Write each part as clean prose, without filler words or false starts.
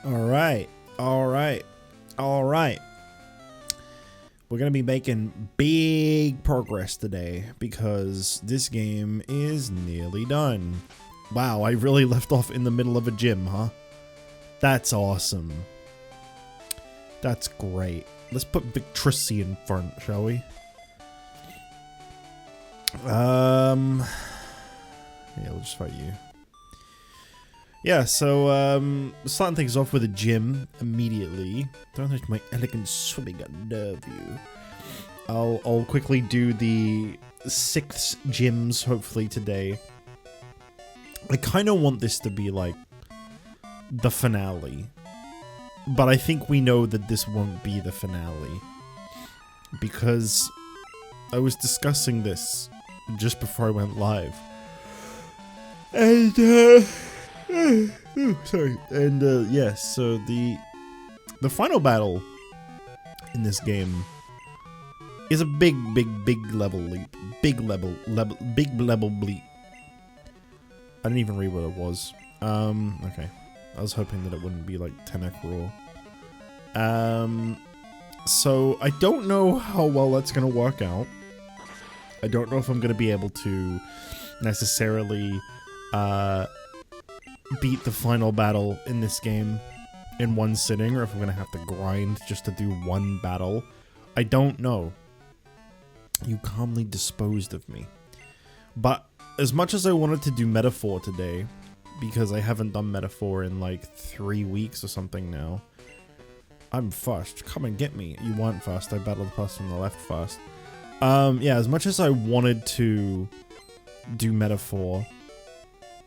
Alright, alright, alright. We're gonna be making big progress today because this game is nearly done. Wow, I really left off in the middle of a gym, huh? That's awesome. That's great. Let's put Victricity in front, shall we? Yeah, we'll just fight you. Yeah, so, starting things off with a gym immediately. Don't let my elegant swimming unnerve you. I'll quickly do the 6 gyms, hopefully, today. I kind of want this to be, like, the finale. But I think we know that this won't be the finale. Because I was discussing this just before I went live. And, sorry. And, yes, so the final battle in this game is a big level leap. Big level leap. I didn't even read what it was. Okay. I was hoping that it wouldn't be like Tenek Raw. So I don't know how well that's gonna work out. I don't know if I'm gonna be able to necessarily, beat the final battle in this game in one sitting, or if I'm gonna have to grind just to do one battle. I don't know. You calmly disposed of me. But as much as I wanted to do Metaphor today, because I haven't done Metaphor in like 3 weeks or something now. I'm first. Come and get me. You weren't first. I battled the person on the left first. Yeah, as much as I wanted to do Metaphor,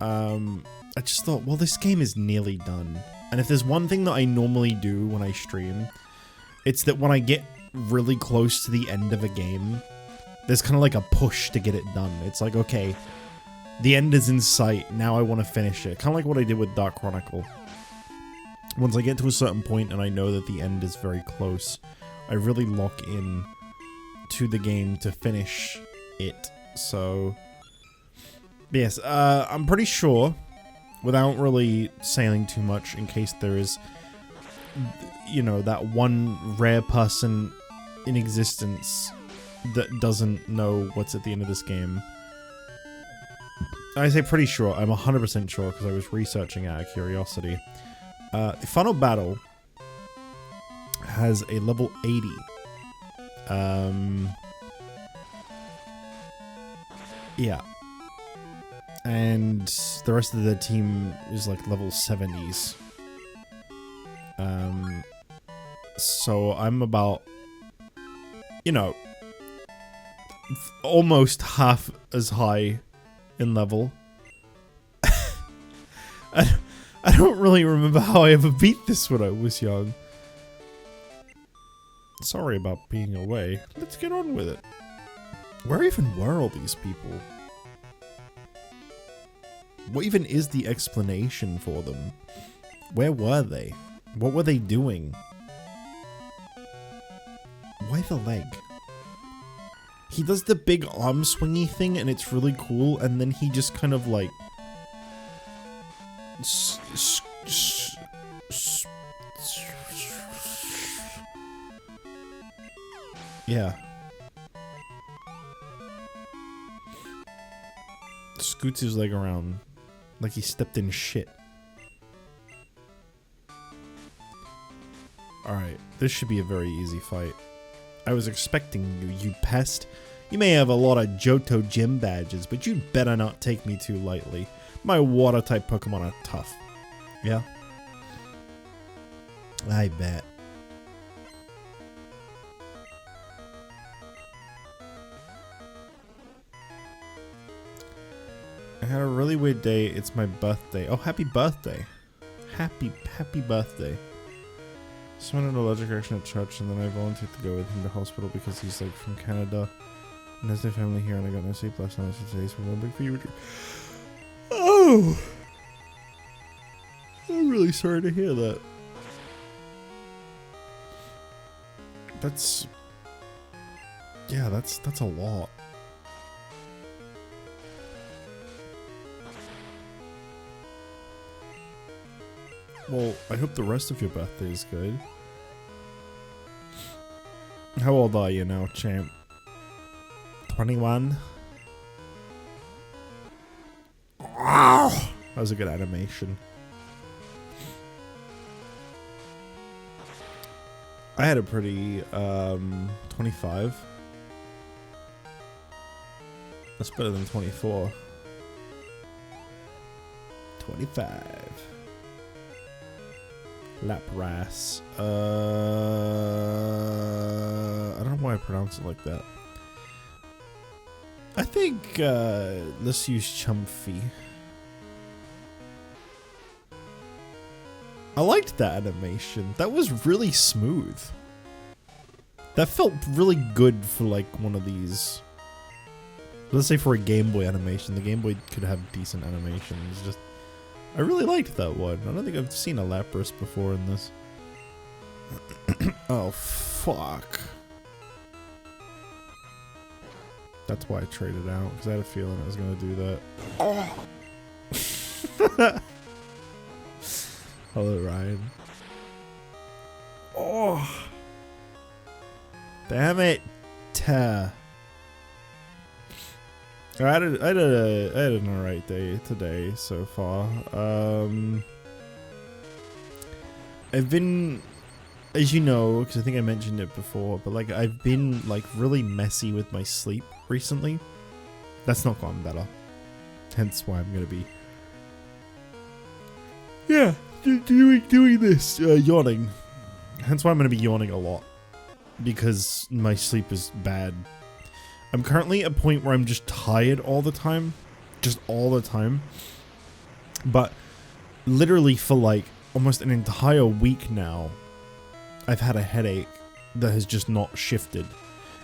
I just thought, well, this game is nearly done. And if there's one thing that I normally do when I stream, it's that when I get really close to the end of a game, there's kind of like a push to get it done. It's like, okay, the end is in sight, now I want to finish it. Kind of like what I did with Dark Chronicle. Once I get to a certain point and I know that the end is very close, I really lock in to the game to finish it. So, yes, I'm pretty sure, without really saying too much in case there is, you know, that one rare person in existence that doesn't know what's at the end of this game. I say pretty sure, I'm 100% sure because I was researching out of curiosity. The final battle has a level 80. Yeah. And the rest of the team is like level 70s. So I'm about, you know, almost half as high in level. I don't really remember how I ever beat this when I was young. Sorry about being away. Let's get on with it. Where even were all these people? What even is the explanation for them? Where were they? What were they doing? Why the leg? He does the big arm swingy thing and it's really cool, and then he just kind of like yeah. Scoots his leg around like he stepped in shit. Alright, this should be a very easy fight. I was expecting you, you pest. You may have a lot of Johto gym badges, but you better not take me too lightly. My water-type Pokemon are tough. Yeah? I bet. I had a really weird day. It's my birthday. Oh, happy birthday. Happy birthday. So I went an allergic reaction at church, and then I volunteered to go with him to hospital because he's like from Canada and has their family here, and I got no sleep last night, so today's remembering for you. Oh! I'm really sorry to hear that. That's... yeah, that's a lot. Well, I hope the rest of your birthday is good. How old are you now, champ? 21? Wow! That was a good animation. I had a pretty, 25. That's better than 24. 25. Lapras. I don't know why I pronounce it like that. I think, let's use Chumphy. I liked that animation. That was really smooth. That felt really good for like one of these. Let's say for a Game Boy animation. The Game Boy could have decent animations. Just, I really liked that one. I don't think I've seen a Lapras before in this. Oh, fuck. That's why I traded out, because I had a feeling I was going to do that. Oh. Hello, Ryan. Oh. Damn it. I had an alright day today so far. I've been, as you know, because I think I mentioned it before, but like I've been like really messy with my sleep recently. That's not gotten better. Hence why I'm gonna be, yeah, doing this, yawning. Hence why I'm gonna be yawning a lot, because my sleep is bad. I'm currently at a point where I'm just tired all the time. Just all the time. But literally for like almost an entire week now, I've had a headache that has just not shifted.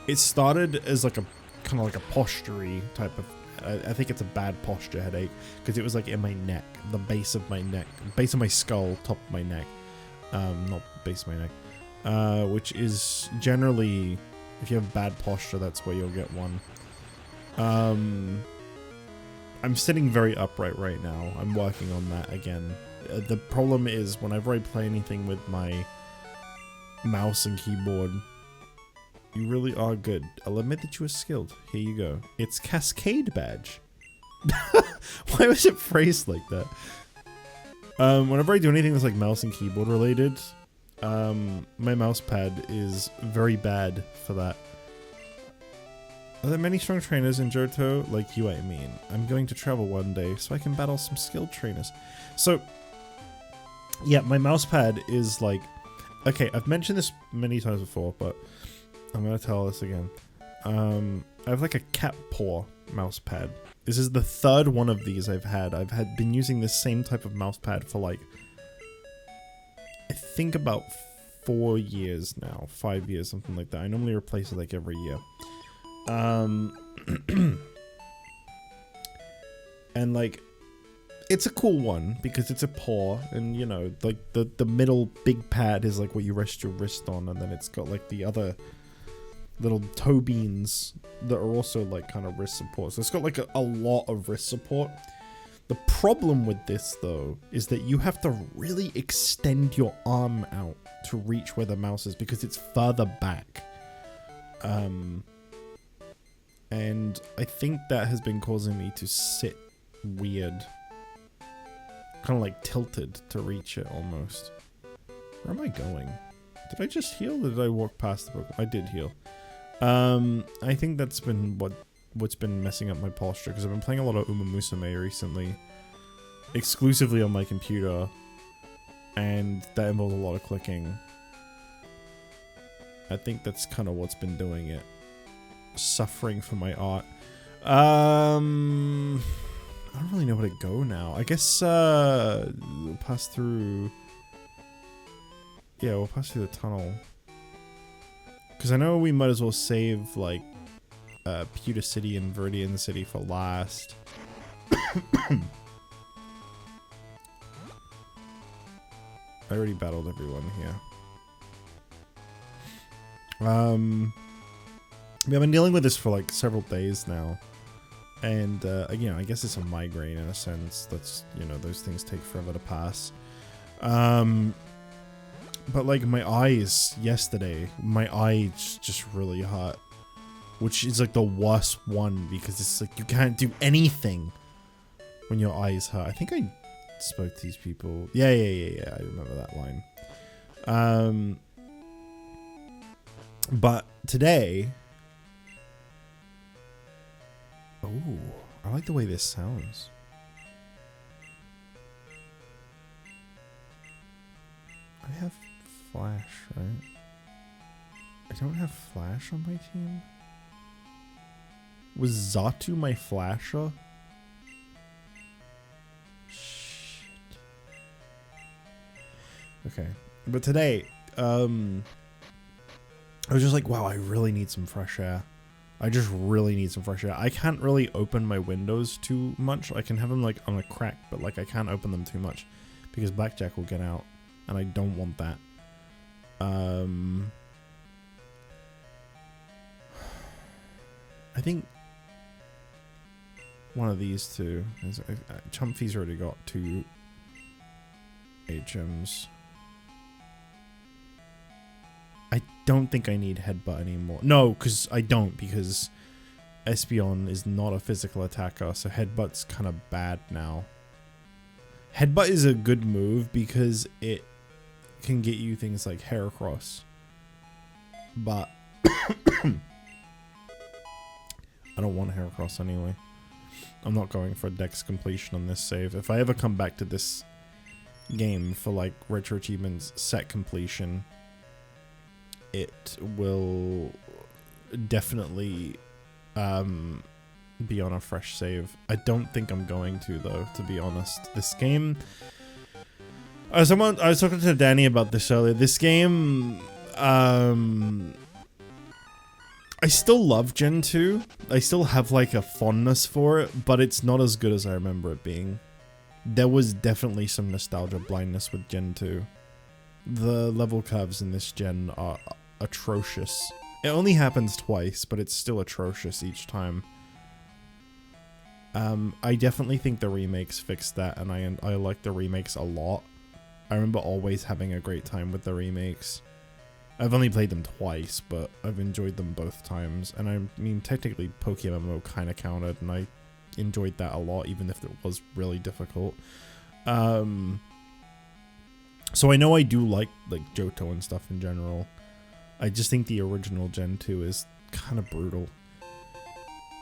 It started as like a kind of like a postury type of, I think it's a bad posture headache, because it was like in my neck, the base of my neck, base of my skull, top of my neck. Not base of my neck. Which is generally, if you have bad posture, that's where you'll get one. I'm sitting very upright right now. I'm working on that again. The problem is, whenever I play anything with my mouse and keyboard, you really are good. I'll admit that you are skilled. Here you go. It's Cascade Badge. Why was it phrased like that? Whenever I do anything that's like mouse and keyboard related, my mouse pad is very bad for that. Are there many strong trainers in Johto? Like you, I mean. I'm going to travel one day so I can battle some skilled trainers. So, yeah, my mouse pad is like... Okay, I've mentioned this many times before, but I'm going to tell this again. I have like a cat paw mouse pad. This is the third one of these I've had. I've been using this same type of mouse pad for like... I think about 4 years now, 5 years, something like that. I normally replace it like every year. And like, it's a cool one because it's a paw, and you know, like the middle big pad is like what you rest your wrist on, and then it's got like the other little toe beans that are also like kind of wrist support. So it's got like a lot of wrist support. The problem with this, though, is that you have to really extend your arm out to reach where the mouse is because it's further back. And I think that has been causing me to sit weird. Kind of like tilted to reach it almost. Where am I going? Did I just heal or did I walk past the Pokemon? I did heal. I think that's been what's been messing up my posture, because I've been playing a lot of Uma Musume recently, exclusively on my computer, and that involves a lot of clicking. I think that's kind of what's been doing it. Suffering for my art. I don't really know where to go now. I guess we'll pass through. Yeah, we'll pass through the tunnel. Because I know we might as well save like Pewter City and Viridian City for last. I already battled everyone here. I've been dealing with this for like several days now, and you know, I guess it's a migraine in a sense. That's, you know, those things take forever to pass. But like my eyes yesterday, my eyes just really hurt. Which is like the worst one because it's like you can't do anything when your eyes hurt. I think I spoke to these people. Yeah. I remember that line. But today... Oh, I like the way this sounds. I have Flash, right? I don't have Flash on my team? Was Zatu my Flasher? Shit. Okay. But today, I was just like, wow, I really need some fresh air. I just really need some fresh air. I can't really open my windows too much. I can have them like on a crack, but like I can't open them too much because Blackjack will get out and I don't want that. I think one of these two is Chumpy's already got 2 HMs. I don't think I need Headbutt anymore. No, because I don't, because Espeon is not a physical attacker, so Headbutt's kind of bad now. Headbutt is a good move because it can get you things like Heracross. But I don't want Heracross anyway. I'm not going for Dex completion on this save. If I ever come back to this game for like Retro Achievements set completion, it will definitely be on a fresh save. I don't think I'm going to though, to be honest. This game... I was talking to Danny about this earlier. This game... I still love Gen 2. I still have like a fondness for it, but it's not as good as I remember it being. There was definitely some nostalgia blindness with Gen 2. The level curves in this gen are atrocious. It only happens twice, but it's still atrocious each time. I definitely think the remakes fixed that, and I like the remakes a lot. I remember always having a great time with the remakes. I've only played them twice, but I've enjoyed them both times. And I mean, technically, Pokémon kind of counted, and I enjoyed that a lot, even if it was really difficult. So I know I do like Johto and stuff in general. I just think the original Gen 2 is kind of brutal.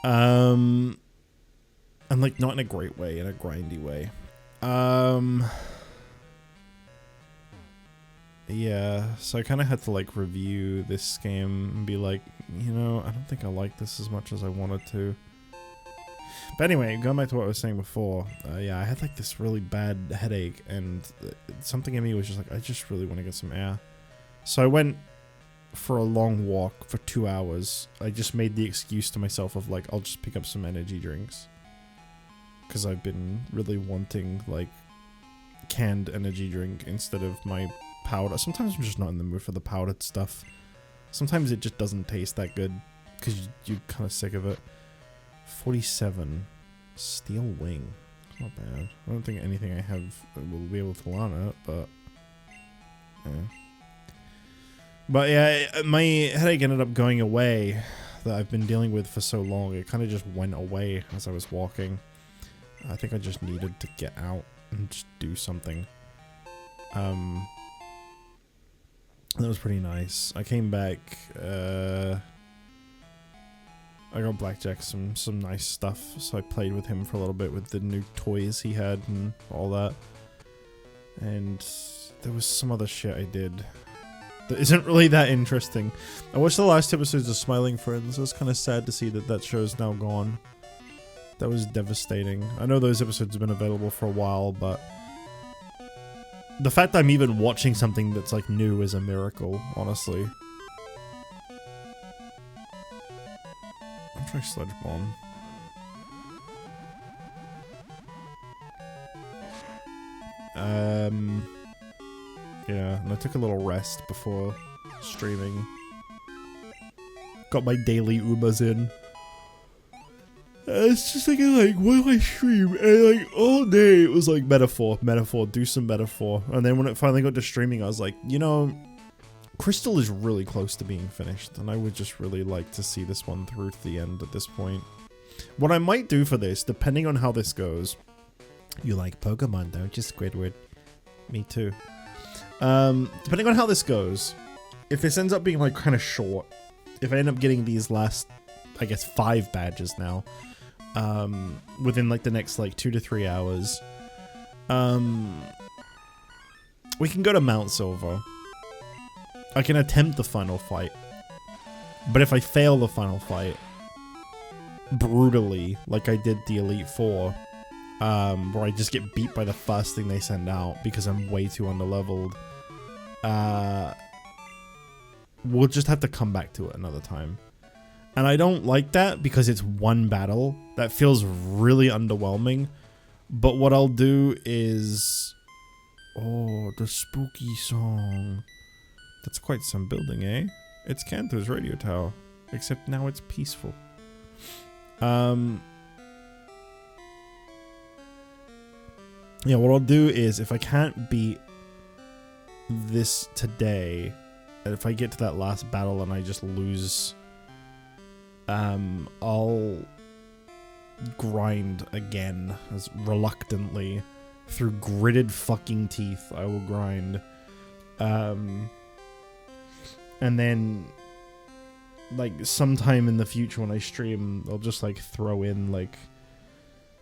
And like not in a great way, in a grindy way. Yeah, so I kind of had to like review this game and be like, you know, I don't think I like this as much as I wanted to. But anyway, going back to what I was saying before, yeah, I had like this really bad headache, and something in me was just like, I just really want to get some air. So I went for a long walk for 2 hours. I just made the excuse to myself of like, I'll just pick up some energy drinks. Because I've been really wanting like canned energy drink instead of my powder. Sometimes I'm just not in the mood for the powdered stuff. Sometimes it just doesn't taste that good because you're kind of sick of it. 47. Steel Wing. Not bad. I don't think anything I have will be able to learn it, but... yeah. But yeah, my headache ended up going away that I've been dealing with for so long. It kind of just went away as I was walking. I think I just needed to get out and just do something. That was pretty nice. I came back, I got Blackjack some nice stuff, so I played with him for a little bit with the new toys he had and all that. And there was some other shit I did that isn't really that interesting. I watched the last episodes of Smiling Friends. It was kind of sad to see that that show's now gone. That was devastating. I know those episodes have been available for a while, but the fact that I'm even watching something that's like new is a miracle, honestly. I'll try Sludge Bomb. Yeah, and I took a little rest before streaming. Got my daily Ubers in. It's just like, what do I stream? And like all day it was like metaphor, do some metaphor. And then when it finally got to streaming, I was like, you know, Crystal is really close to being finished, and I would just really like to see this one through to the end at this point. What I might do for this, depending on how this goes, you like Pokemon, don't you, Squidward? Me too. Depending on how this goes, if this ends up being like kind of short, if I end up getting these last, I guess 5 badges now, within like the next like 2 to 3 hours, we can go to Mount Silver. I can attempt the final fight, but if I fail the final fight brutally, like I did the Elite Four, where I just get beat by the first thing they send out because I'm way too underleveled, we'll just have to come back to it another time. And I don't like that because it's one battle. That feels really underwhelming. But what I'll do is... Oh, the spooky song. That's quite some building, eh? It's Kanto's radio tower. Except now it's peaceful. Yeah, what I'll do is, if I can't beat this today, and if I get to that last battle and I just lose, I'll grind again, as reluctantly, through gritted fucking teeth, I will grind. And then, like, sometime in the future when I stream, I'll just, like, throw in, like,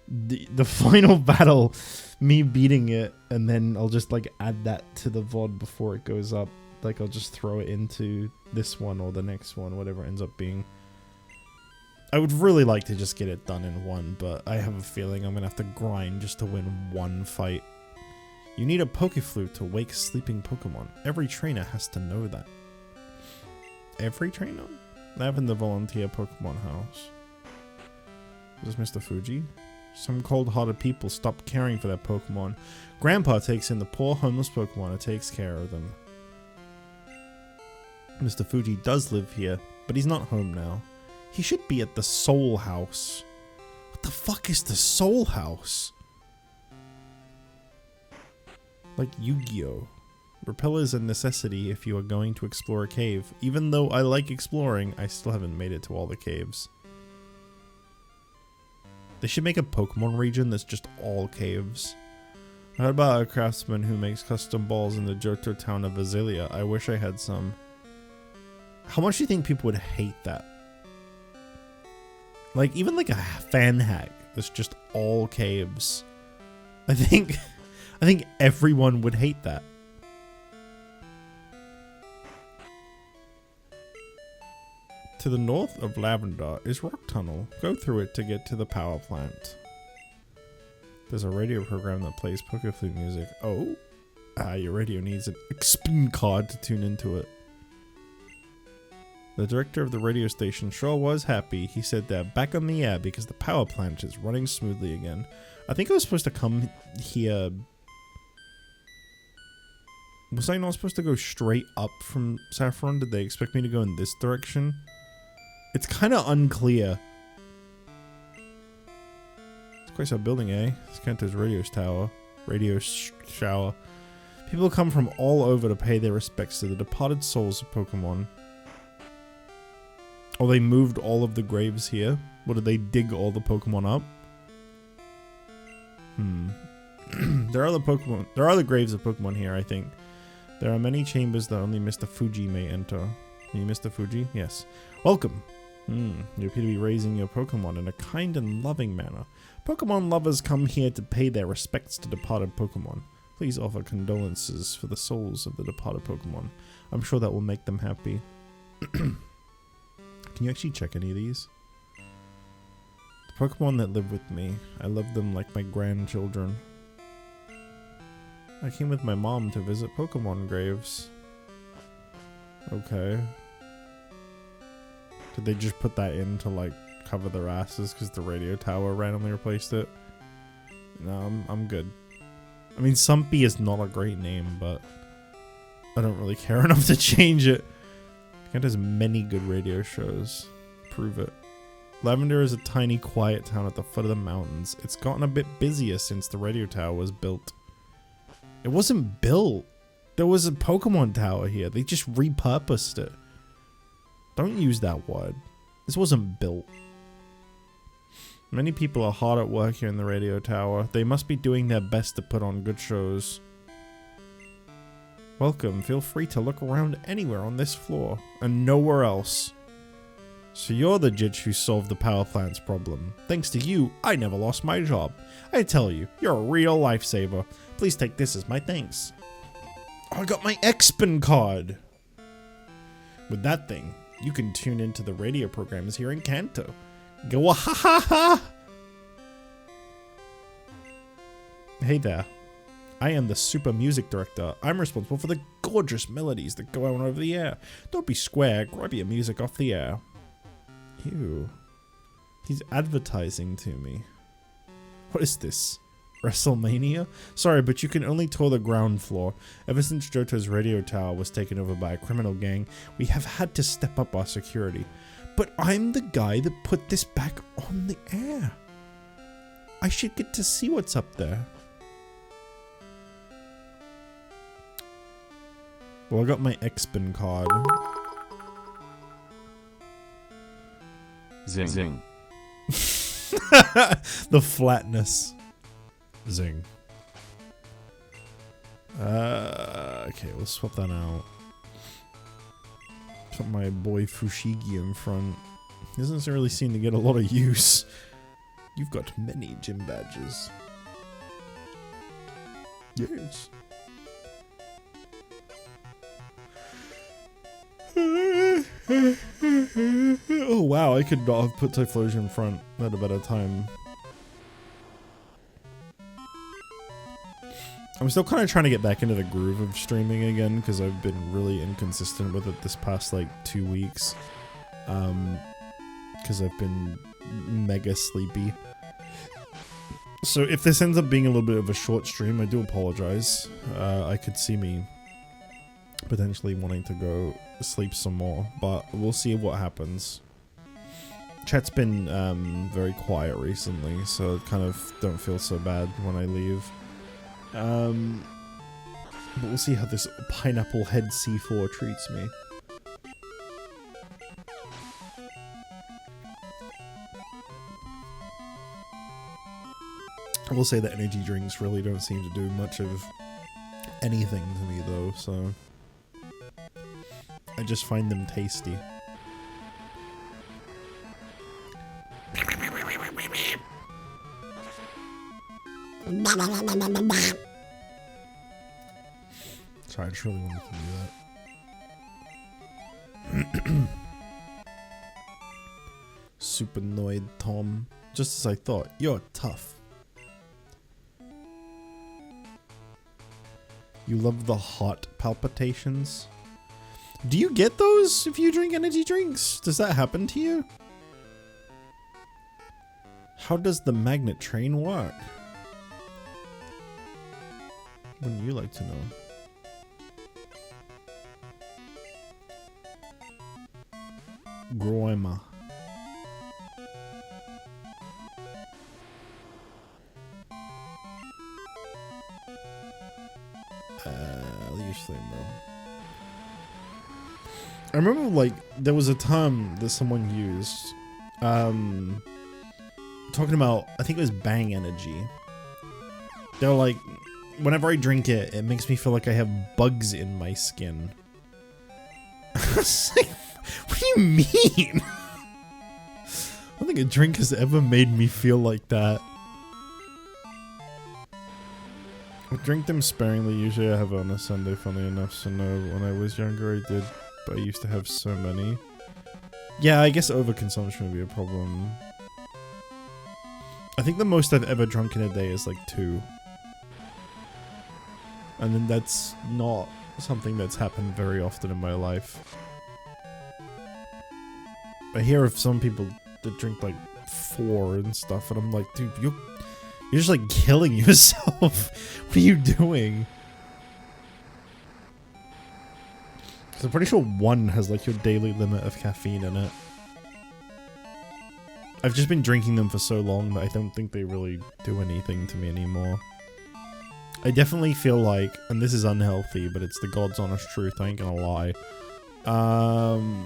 the final battle, me beating it, and then I'll just, like, add that to the VOD before it goes up. Like, I'll just throw it into this one or the next one, whatever it ends up being. I would really like to just get it done in one, but I have a feeling I'm gonna have to grind just to win one fight. You need a Pokeflute to wake sleeping Pokemon. Every trainer has to know that. Every trainer? I have in the volunteer Pokemon house. Is this Mr. Fuji? Some cold-hearted people stop caring for their Pokemon. Grandpa takes in the poor homeless Pokemon and takes care of them. Mr. Fuji does live here, but he's not home now. He should be at the Soul House. What the fuck is the Soul House? Like Yu-Gi-Oh! Repel is a necessity if you are going to explore a cave. Even though I like exploring, I still haven't made it to all the caves. They should make a Pokemon region that's just all caves. I heard about a craftsman who makes custom balls in the Johto town of Azalea. I wish I had some. How much do you think people would hate that? Like, even like a fan hack that's just all caves. I think everyone would hate that. To the north of Lavender is Rock Tunnel. Go through it to get to the power plant. There's a radio program that plays Pokeflute music. Oh? Your radio needs an XP card to tune into it. The director of the radio station sure was happy. He said they're back on the air because the power plant is running smoothly again. I think I was supposed to come here... Was I not supposed to go straight up from Saffron? Did they expect me to go in this direction? It's kind of unclear. It's quite some building, eh? It's Kanto's radio tower. Radio shower. People come from all over to pay their respects to the departed souls of Pokemon. Oh, they moved all of the graves here? What, did they dig all the Pokemon up? There are the graves of Pokemon here, I think. There are many chambers that only Mr. Fuji may enter. Are you Mr. Fuji? Yes. Welcome. You appear to be raising your Pokemon in a kind and loving manner. Pokemon lovers come here to pay their respects to departed Pokemon. Please offer condolences for the souls of the departed Pokemon. I'm sure that will make them happy. Can you actually check any of these? The Pokemon that live with me. I love them like my grandchildren. I came with my mom to visit Pokemon graves. Okay. Did they just put that in to like cover their asses because the radio tower randomly replaced it? No, I'm good. I mean, Sumpy is not a great name, but I don't really care enough to change it. It has many good radio shows. Prove it. Lavender is a tiny, quiet town at the foot of the mountains. It's gotten a bit busier since the radio tower was built. It wasn't built. There was a Pokemon tower here. They just repurposed it. Don't use that word. This wasn't built. Many people are hard at work here in the radio tower. They must be doing their best to put on good shows. Welcome. Feel free to look around anywhere on this floor and nowhere else. So you're the Jich who solved the power plant's problem. Thanks to you, I never lost my job. I tell you, you're a real lifesaver. Please take this as my thanks. Oh, I got my X-Pin card. With that thing, you can tune into the radio programs here in Kanto. Go ha ha ha! Hey there. I am the super music director. I'm responsible for the gorgeous melodies that go on over the air. Don't be square, grab your music off the air. Ew. He's advertising to me. What is this? WrestleMania? Sorry, but you can only tour the ground floor. Ever since Johto's radio tower was taken over by a criminal gang, we have had to step up our security. But I'm the guy that put this back on the air. I should get to see what's up there. Well, I got my X-Pin card. Zing. Zing. The flatness. Zing. Okay, we'll swap that out. Put my boy Fushigi in front. He doesn't really seem to get a lot of use. You've got many gym badges. Yes. Oh wow, I could not have put Typhlosion in front at a better time. I'm still kind of trying to get back into the groove of streaming again because I've been really inconsistent with it this past like 2 weeks. Because I've been mega sleepy. So if this ends up being a little bit of a short stream, I do apologize. I could see me potentially wanting to go sleep some more, but we'll see what happens. Chat's been very quiet recently, so I kind of don't feel so bad when I leave. But we'll see how this pineapple head C4 treats me. I will say that energy drinks really don't seem to do much of anything to me though, so I just find them tasty. Sorry, I just really wanted to do that. Supernoid Tom. Just as I thought, you're tough. You love the heart palpitations? Do you get those if you drink energy drinks? Does that happen to you? How does the magnet train work? Wouldn't you like to know? Groima. Usually, bro. I remember, like, there was a term that someone used, talking about, I think it was bang energy. They're like, whenever I drink it, it makes me feel like I have bugs in my skin. I was like, what do you mean? I don't think a drink has ever made me feel like that. I drink them sparingly. Usually I have on a Sunday, funny enough, so no, when I was younger I did, but I used to have so many. Yeah, I guess overconsumption would be a problem. I think the most I've ever drunk in a day is like 2. And then that's not something that's happened very often in my life. I hear of some people that drink like 4 and stuff, and I'm like, dude, you're just like killing yourself. What are you doing? So I'm pretty sure 1 has like your daily limit of caffeine in it. I've just been drinking them for so long that I don't think they really do anything to me anymore. I definitely feel like, and this is unhealthy, but it's the God's honest truth, I ain't gonna lie. No,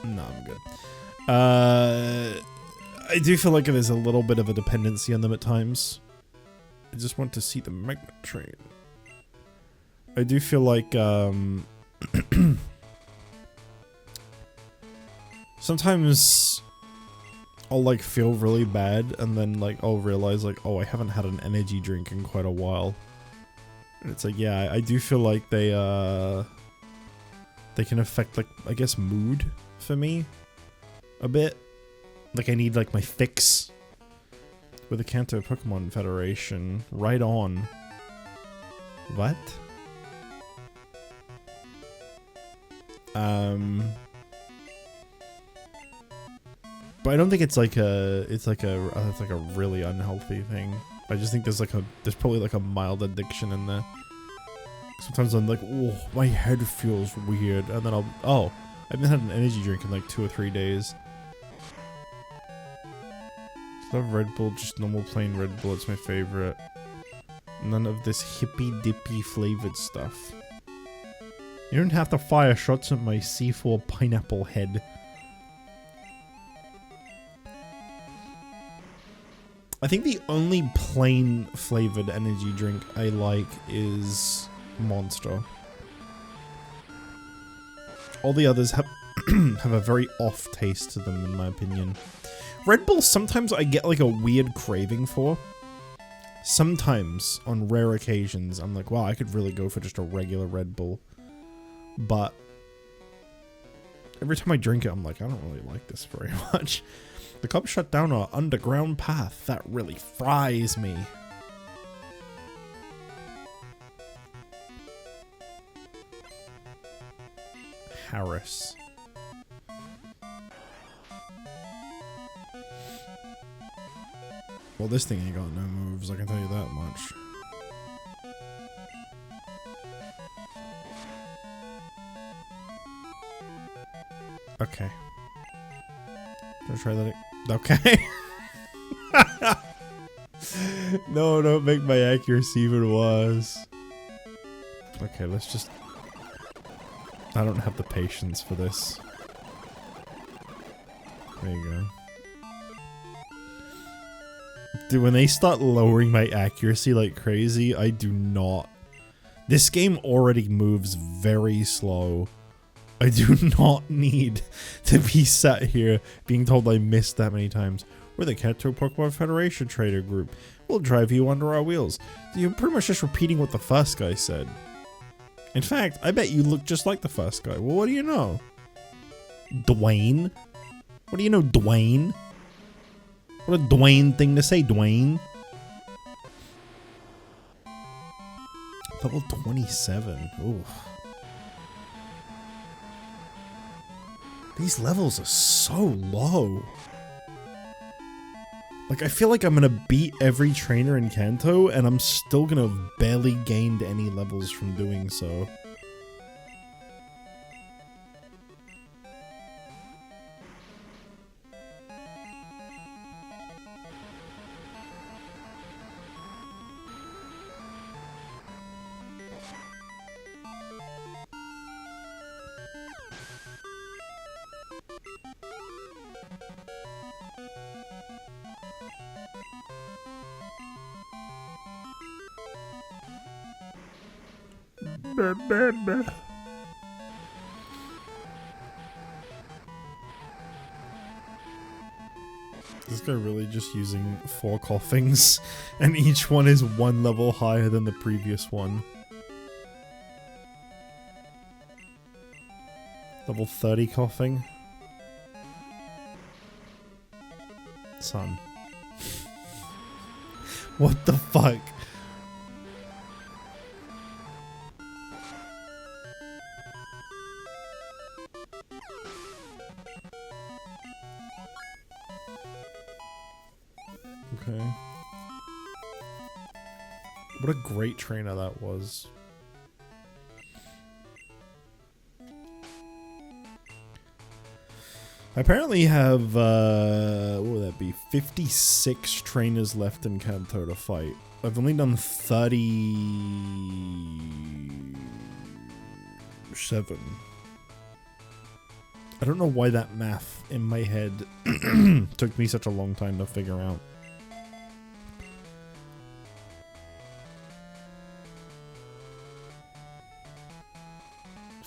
I'm good. I do feel like there's a little bit of a dependency on them at times. I just want to see the magnet train. I do feel like, sometimes I'll like feel really bad and then like I'll realize like, oh, I haven't had an energy drink in quite a while. And it's like, yeah, I do feel like they can affect like, I guess, mood for me a bit. Like I need like my fix with the Kanto Pokémon Federation. Right on. What? But I don't think it's like a really unhealthy thing. I just think there's probably like a mild addiction in there. Sometimes I'm like, oh, my head feels weird, and then I haven't had an energy drink in like 2 or 3 days. Love Red Bull, just normal plain Red Bull, it's my favorite. None of this hippy dippy flavored stuff. You don't have to fire shots at my C4 pineapple head. I think the only plain flavored energy drink I like is Monster. All the others have have a very off taste to them, in my opinion. Red Bull, sometimes I get like a weird craving for. Sometimes, on rare occasions, I'm like, wow, I could really go for just a regular Red Bull. But every time I drink it, I'm like, I don't really like this very much. The cops shut down our underground path. That really fries me. Harris. Well, this thing ain't got no moves, I can tell you that much. Okay. Gonna try that. Okay. No, don't make my accuracy even worse. Okay, let's just... I don't have the patience for this. There you go. Dude, when they start lowering my accuracy like crazy, I do not... This game already moves very slow. I do not need to be sat here being told I missed that many times. We're the Kanto Pokémon Federation Trader Group. We'll drive you under our wheels. You're pretty much just repeating what the first guy said. In fact, I bet you look just like the first guy. Well, what do you know? Dwayne? What do you know, Dwayne? What a Dwayne thing to say, Dwayne. Level 27. Ooh. These levels are so low. Like, I feel like I'm gonna beat every trainer in Kanto, and I'm still gonna have barely gained any levels from doing so. This guy really just using 4 coughings, and each one is 1 level higher than the previous one. Level 30 coughing. Son. What the fuck? Okay. What a great trainer that was. I apparently have, what would that be? 56 trainers left in Kanto to fight. I've only done 37. I don't know why that math in my head took me such a long time to figure out.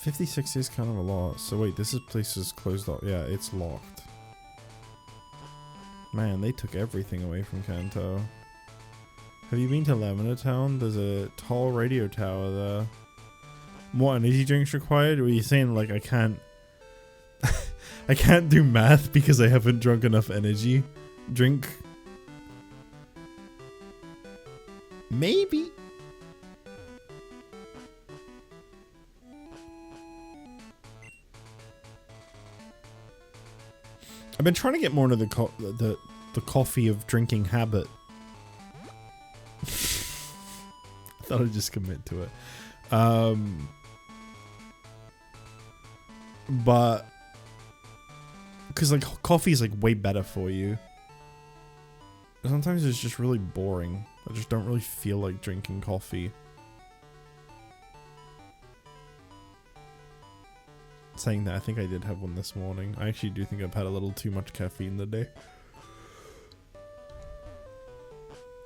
$56 is kind of a lot. So wait, this place is closed off. Yeah, it's locked. Man, they took everything away from Kanto. Have you been to Lavender Town? There's a tall radio tower there. What energy drinks required? Were you saying like I can't I can't do math because I haven't drunk enough energy drink? Maybe. I've been trying to get more into the coffee of drinking habit. Thought I'd just commit to it. But because like coffee is like way better for you. Sometimes it's just really boring. I just don't really feel like drinking coffee. Saying that, I think I did have one this morning. I actually do think I've had a little too much caffeine today.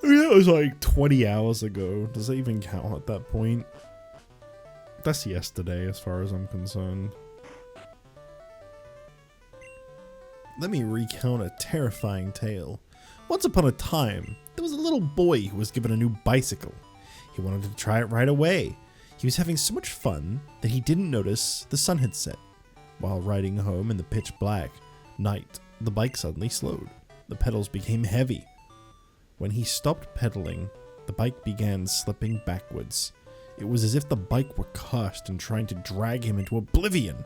Yeah, it was like 20 hours ago. Does that even count at that point? That's yesterday as far as I'm concerned. Let me recount a terrifying tale. Once upon a time, there was a little boy who was given a new bicycle. He wanted to try it right away. He was having so much fun that he didn't notice the sun had set. While riding home in the pitch black night, the bike suddenly slowed. The pedals became heavy. When he stopped pedaling, the bike began slipping backwards. It was as if the bike were cursed and trying to drag him into oblivion.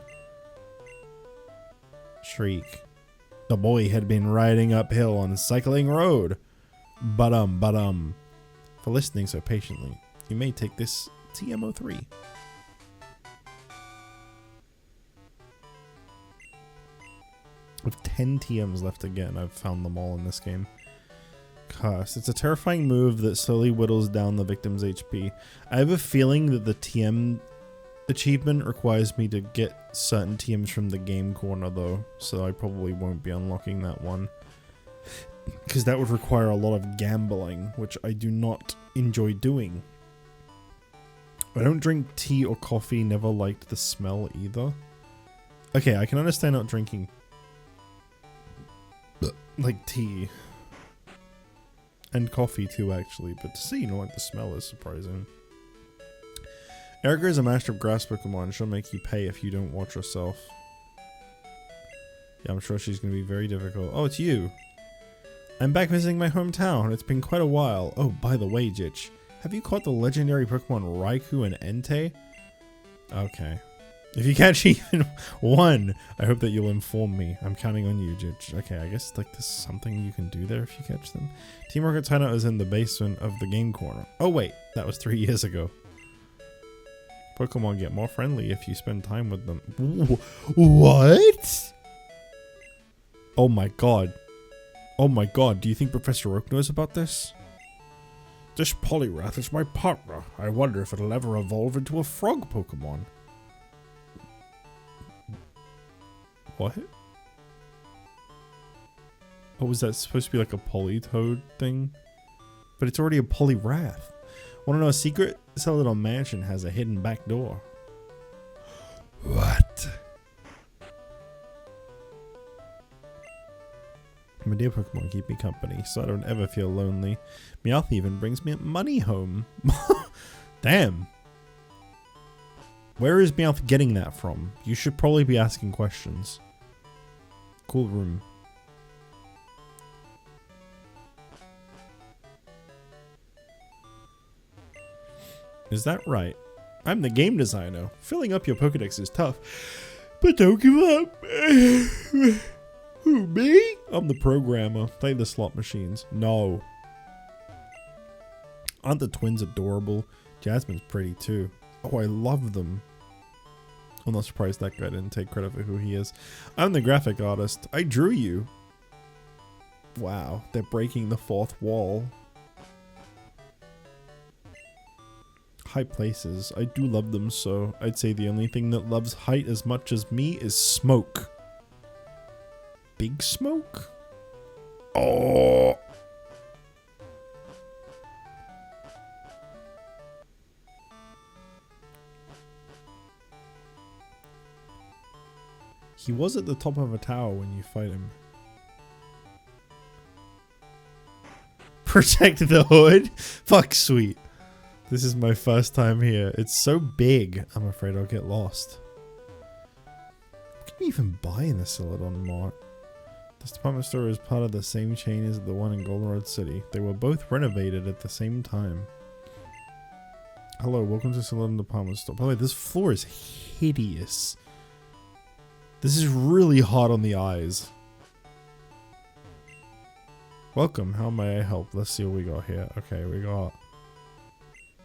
Shriek. The boy had been riding uphill on a cycling road. But for listening so patiently, you may take this TMO3. With 10 TMs left again, I've found them all in this game. Curse. It's a terrifying move that slowly whittles down the victim's HP. I have a feeling that the TM achievement requires me to get certain TMs from the game corner though, so I probably won't be unlocking that one. Because that would require a lot of gambling, which I do not enjoy doing. I don't drink tea or coffee, never liked the smell either. Okay, I can understand not drinking like tea. And coffee too, actually, but to say you don't like the smell is surprising. Erica is a master of grass Pokemon. She'll make you pay if you don't watch yourself. Yeah, I'm sure she's going to be very difficult. Oh, it's you. I'm back visiting my hometown. It's been quite a while. Oh, by the way, Jich, have you caught the legendary Pokemon Raikou and Entei? Okay. If you catch even one, I hope that you'll inform me. I'm counting on you, Jich. Okay, I guess like there's something you can do there if you catch them. Team Rocket Hideout is in the basement of the game corner. Oh wait, that was 3 years ago. Pokemon get more friendly if you spend time with them. What? Oh my god. Oh my god, do you think Professor Oak knows about this? This Poliwrath is my partner. I wonder if it'll ever evolve into a frog Pokemon. What? Oh, was that supposed to be like a Politoad thing? But it's already a Poliwrath. Want to know a secret? This little mansion has a hidden back door. What? My dear Pokemon keep me company, so I don't ever feel lonely. Meowth even brings me money home. Damn. Where is Meowth getting that from? You should probably be asking questions. Cool room. Is that right? I'm the game designer. Filling up your Pokedex is tough, but don't give up. Who, me? I'm the programmer. Play the slot machines. No. Aren't the twins adorable? Jasmine's pretty too. Oh, I love them. I'm not surprised that guy didn't take credit for who he is. I'm the graphic artist. I drew you. Wow, they're breaking the fourth wall. High places. I do love them so. I'd say the only thing that loves height as much as me is smoke. Big smoke? Oh! He was at the top of a tower when you fight him. Protect the hood? Fuck sweet. This is my first time here. It's so big, I'm afraid I'll get lost. What can we even buy in the Celadon Mart? This department store is part of the same chain as the one in Goldenrod City. They were both renovated at the same time. Hello, welcome to Celadon Department Store. By the way, this floor is hideous. This is really hard on the eyes. Welcome, how may I help? Let's see what we got here. Okay, we got...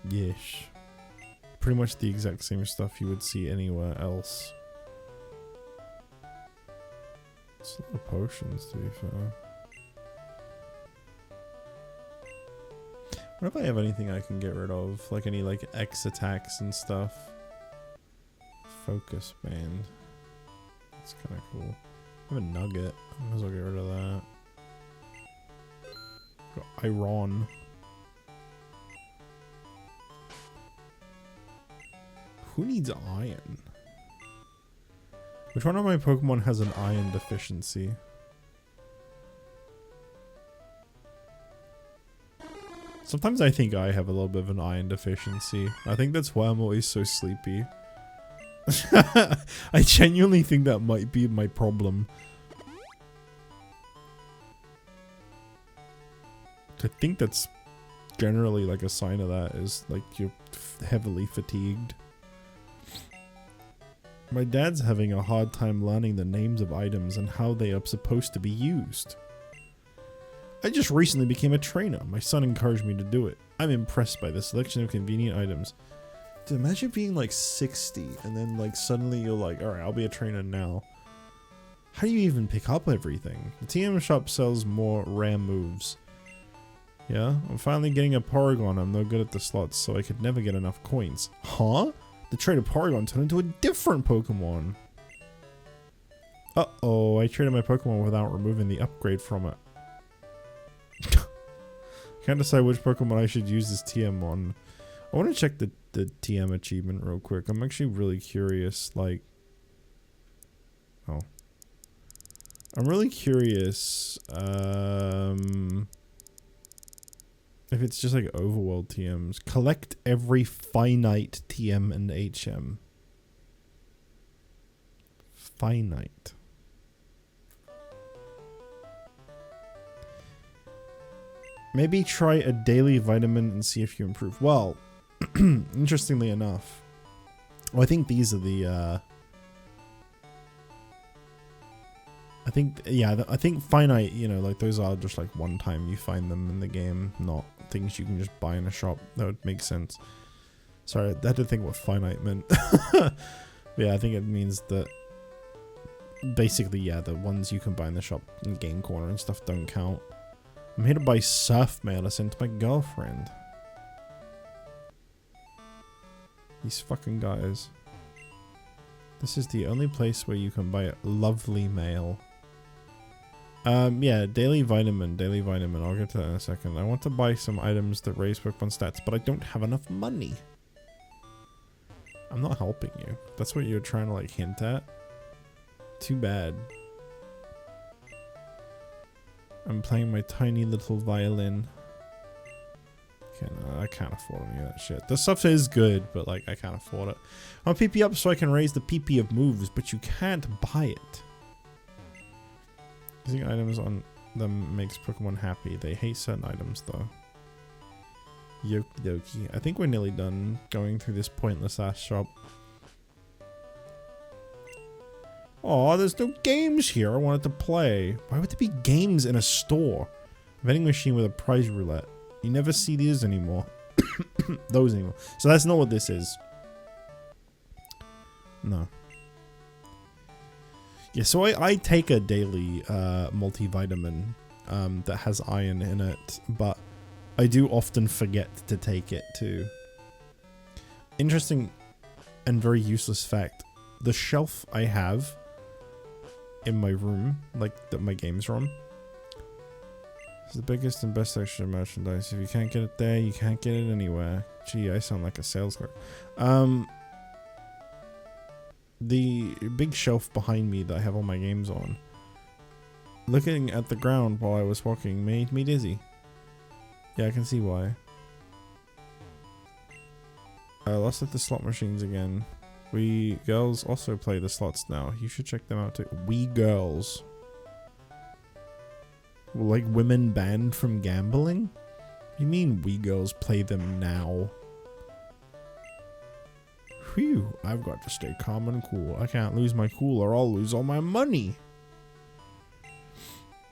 Yeesh. Pretty much the exact same stuff you would see anywhere else. It's a lot of potions, to be fair. What if I have anything I can get rid of? Like any like X attacks and stuff? Focus band. That's kind of cool. I have a nugget. I might as well get rid of that. Got Iron. Who needs iron? Which one of my Pokemon has an iron deficiency? Sometimes I think I have a little bit of an iron deficiency. I think that's why I'm always so sleepy. I genuinely think that might be my problem. I think that's generally like a sign of that, is like you're heavily fatigued. My dad's having a hard time learning the names of items and how they are supposed to be used. I just recently became a trainer. My son encouraged me to do it. I'm impressed by the selection of convenient items. Dude, imagine being like 60 and then like suddenly you're like, alright, I'll be a trainer now. How do you even pick up everything? The TM shop sells more rare moves. Yeah, I'm finally getting a Porygon. I'm no good at the slots, so I could never get enough coins. Huh? The traded Porygon turned into a different Pokemon. Uh-oh, I traded my Pokemon without removing the upgrade from it. Can't decide which Pokemon I should use this TM on. I want to check the TM achievement real quick. I'm actually really curious, like... Oh. I'm really curious, if it's just like overworld TMs. Collect every finite TM and HM. Finite. Maybe try a daily vitamin and see if you improve. Well, interestingly enough, well, I think these are the, I think finite, you know, like those are just like one time you find them in the game, not things you can just buy in a shop. That would make sense. Sorry, I had to think what finite meant. Yeah, I think it means that basically, yeah, the ones you can buy in the shop in Game Corner and stuff don't count. I'm here to buy surf mail to send to my girlfriend. These fucking guys. This is the only place where you can buy lovely mail. Yeah, daily vitamin. I'll get to that in a second. I want to buy some items that raise Pokemon stats, but I don't have enough money. I'm not helping you. That's what you're trying to like hint at? Too bad. I'm playing my tiny little violin. Okay, no, I can't afford any of that shit. The stuff is good, but like I can't afford it. I'll PP up so I can raise the PP of moves, but you can't buy it. Using items on them makes Pokemon happy. They hate certain items though. Yoki dokie. I think we're nearly done going through this pointless ass shop. Aw, there's no games here I wanted to play. Why would there be games in a store? A vending machine with a prize roulette. You never see these anymore. Those anymore. So that's not what this is. No. Yeah, so I take a daily multivitamin that has iron in it, but I do often forget to take it too. Interesting and very useless fact. The shelf I have in my room, like that my games are on, is the biggest and best section of merchandise. If you can't get it there, you can't get it anywhere. Gee, I sound like a sales clerk. The big shelf behind me that I have all my games on, looking at the ground while I was walking made me dizzy. Yeah, I can see why. Let's hit the slot machines again. We girls also play the slots now. You should check them out too. We girls. Like women banned from gambling? What do you mean we girls play them now? Phew, I've got to stay calm and cool. I can't lose my cool or I'll lose all my money.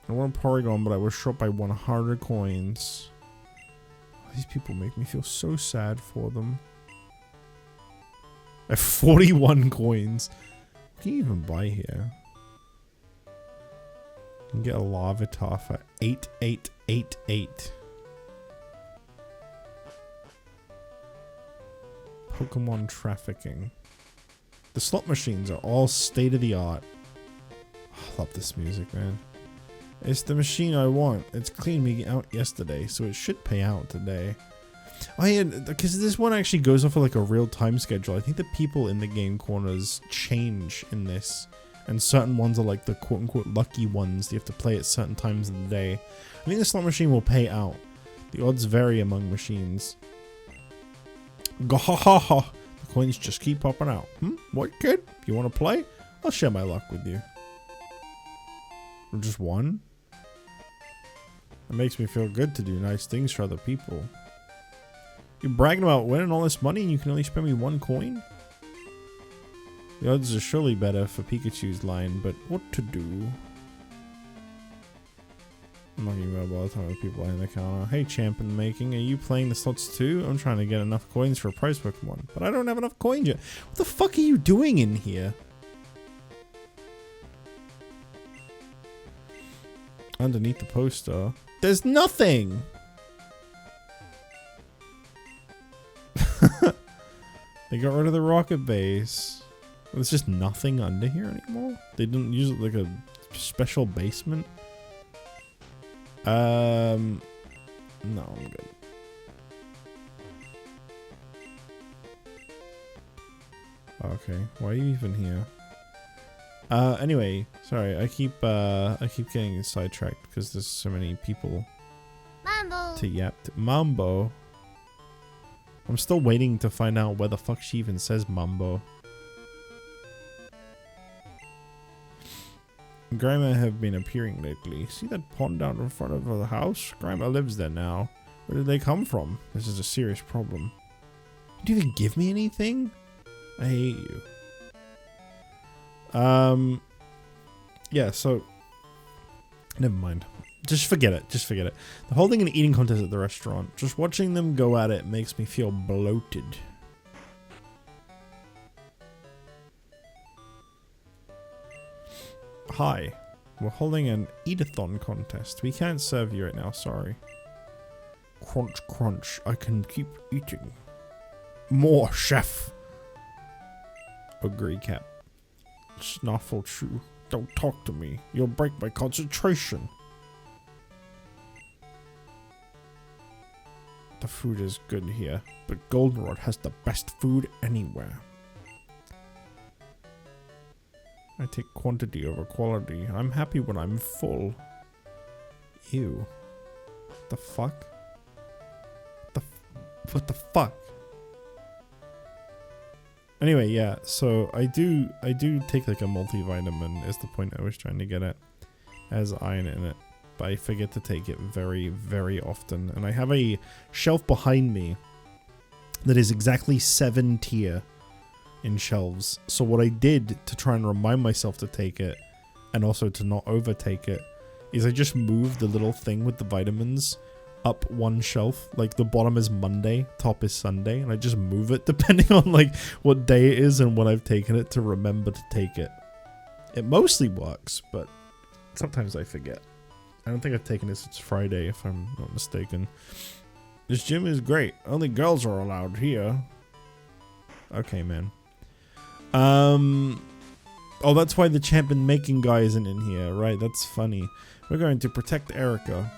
I want a Porygon, but I was short by 100 coins. These people make me feel so sad for them. I have 41 coins. What can you even buy here? You can get a Larvitar for 8888. Pokemon trafficking. The slot machines are all state of the art. I love this music, man. It's the machine I want. It's cleaned me out yesterday, so it should pay out today. Oh yeah, because this one actually goes off of like a real time schedule. I think the people in the game corners change in this, and certain ones are like the quote-unquote lucky ones. You have to play at certain times of the day. I think the slot machine will pay out. The odds vary among machines. Gahahaha! The coins just keep popping out. What, kid? You want to play? I'll share my luck with you. Or just one? It makes me feel good to do nice things for other people. You're bragging about winning all this money and you can only spend me 1 coin? The odds are surely better for Pikachu's line, but what to do? I'm not gonna go all the time with people behind the counter. Hey, champ in the making, are you playing the slots too? I'm trying to get enough coins for a prize Pokemon, but I don't have enough coins yet. What the fuck are you doing in here? Underneath the poster, there's nothing! They got rid of the rocket base. There's just nothing under here anymore? They didn't use it like a special basement? No, I'm good. Okay, why are you even here? Anyway, sorry, I keep getting sidetracked because there's so many people Mambo to yap to. Mambo? I'm still waiting to find out where the fuck she even says Mambo. Grandma have been appearing lately. See that pond out in front of the house? Grandma lives there now. Where did they come from? This is a serious problem. Do you even give me anything? I hate you. Yeah, so never mind. Just forget it. Just forget it. They're holding an eating contest at the restaurant. Just watching them go at it makes me feel bloated. Hi. We're holding an eat-a-thon contest. We can't serve you right now, sorry. Crunch, crunch. I can keep eating. More, chef. Agree, Cap. Snuffle Chew. Don't talk to me. You'll break my concentration. The food is good here, but Goldenrod has the best food anywhere. I take quantity over quality. I'm happy when I'm full. Ew. What the fuck? What the fuck? Anyway, yeah, so I do take like a multivitamin is the point I was trying to get at. It has iron in it, but I forget to take it very, very often. And I have a shelf behind me that is exactly 7 tier in shelves. So what I did to try and remind myself to take it, and also to not overtake it, is I just moved the little thing with the vitamins up 1 shelf. Like the bottom is Monday, top is Sunday, and I just move it depending on like what day it is and when I've taken it to remember to take it. It mostly works, but sometimes I forget. I don't think I've taken it since Friday, if I'm not mistaken. This gym is great. Only girls are allowed here. Okay, man. Oh, that's why the champion making guy isn't in here, right? That's funny. We're going to protect Erica.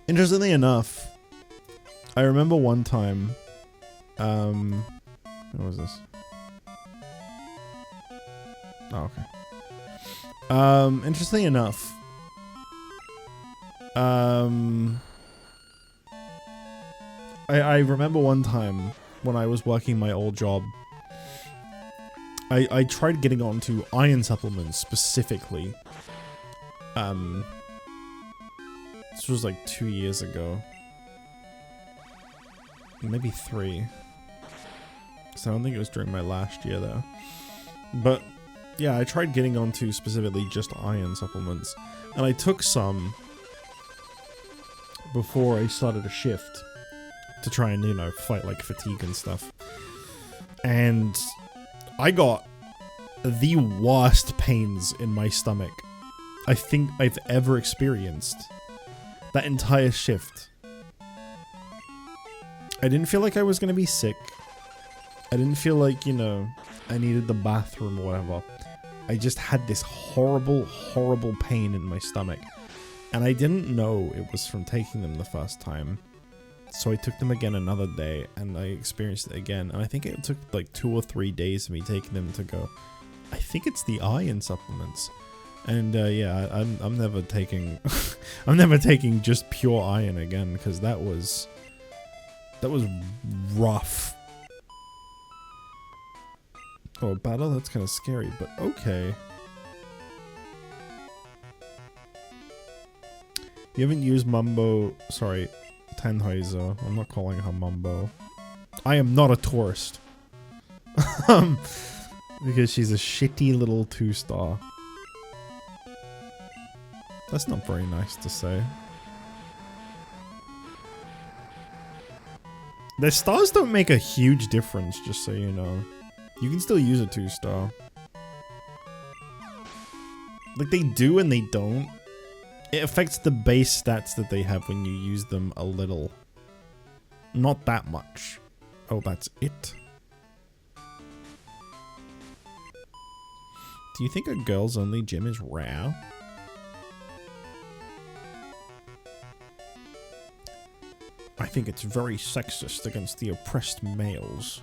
Interestingly enough, I remember one time, what was this? Oh, okay. Interestingly enough, I remember one time when I was working my old job, I tried getting onto iron supplements specifically. This was like 2 years ago. Maybe 3. So I don't think it was during my last year though. But yeah, I tried getting onto specifically just iron supplements. And I took some before I started a shift to try and, you know, fight like fatigue and stuff. And I got the worst pains in my stomach I think I've ever experienced. That entire shift. I didn't feel like I was gonna be sick. I didn't feel like, you know, I needed the bathroom or whatever. I just had this horrible, horrible pain in my stomach. And I didn't know it was from taking them the first time. So I took them again another day, and I experienced it again. And I think it took like 2 or 3 days of me taking them to go, I think it's the iron supplements. And yeah, I'm never taking, I'm never taking just pure iron again, because that was rough. Oh, a battle? That's kind of scary, but okay. You haven't used Mumbo, sorry, Tannhäuser. I'm not calling her Mumbo. I am not a tourist. Because she's a shitty little 2-star. That's not very nice to say. The stars don't make a huge difference, just so you know. You can still use a 2-star. Like, they do and they don't. It affects the base stats that they have when you use them a little. Not that much. Oh, that's it. Do you think a girls only gym is rare? I think it's very sexist against the oppressed males.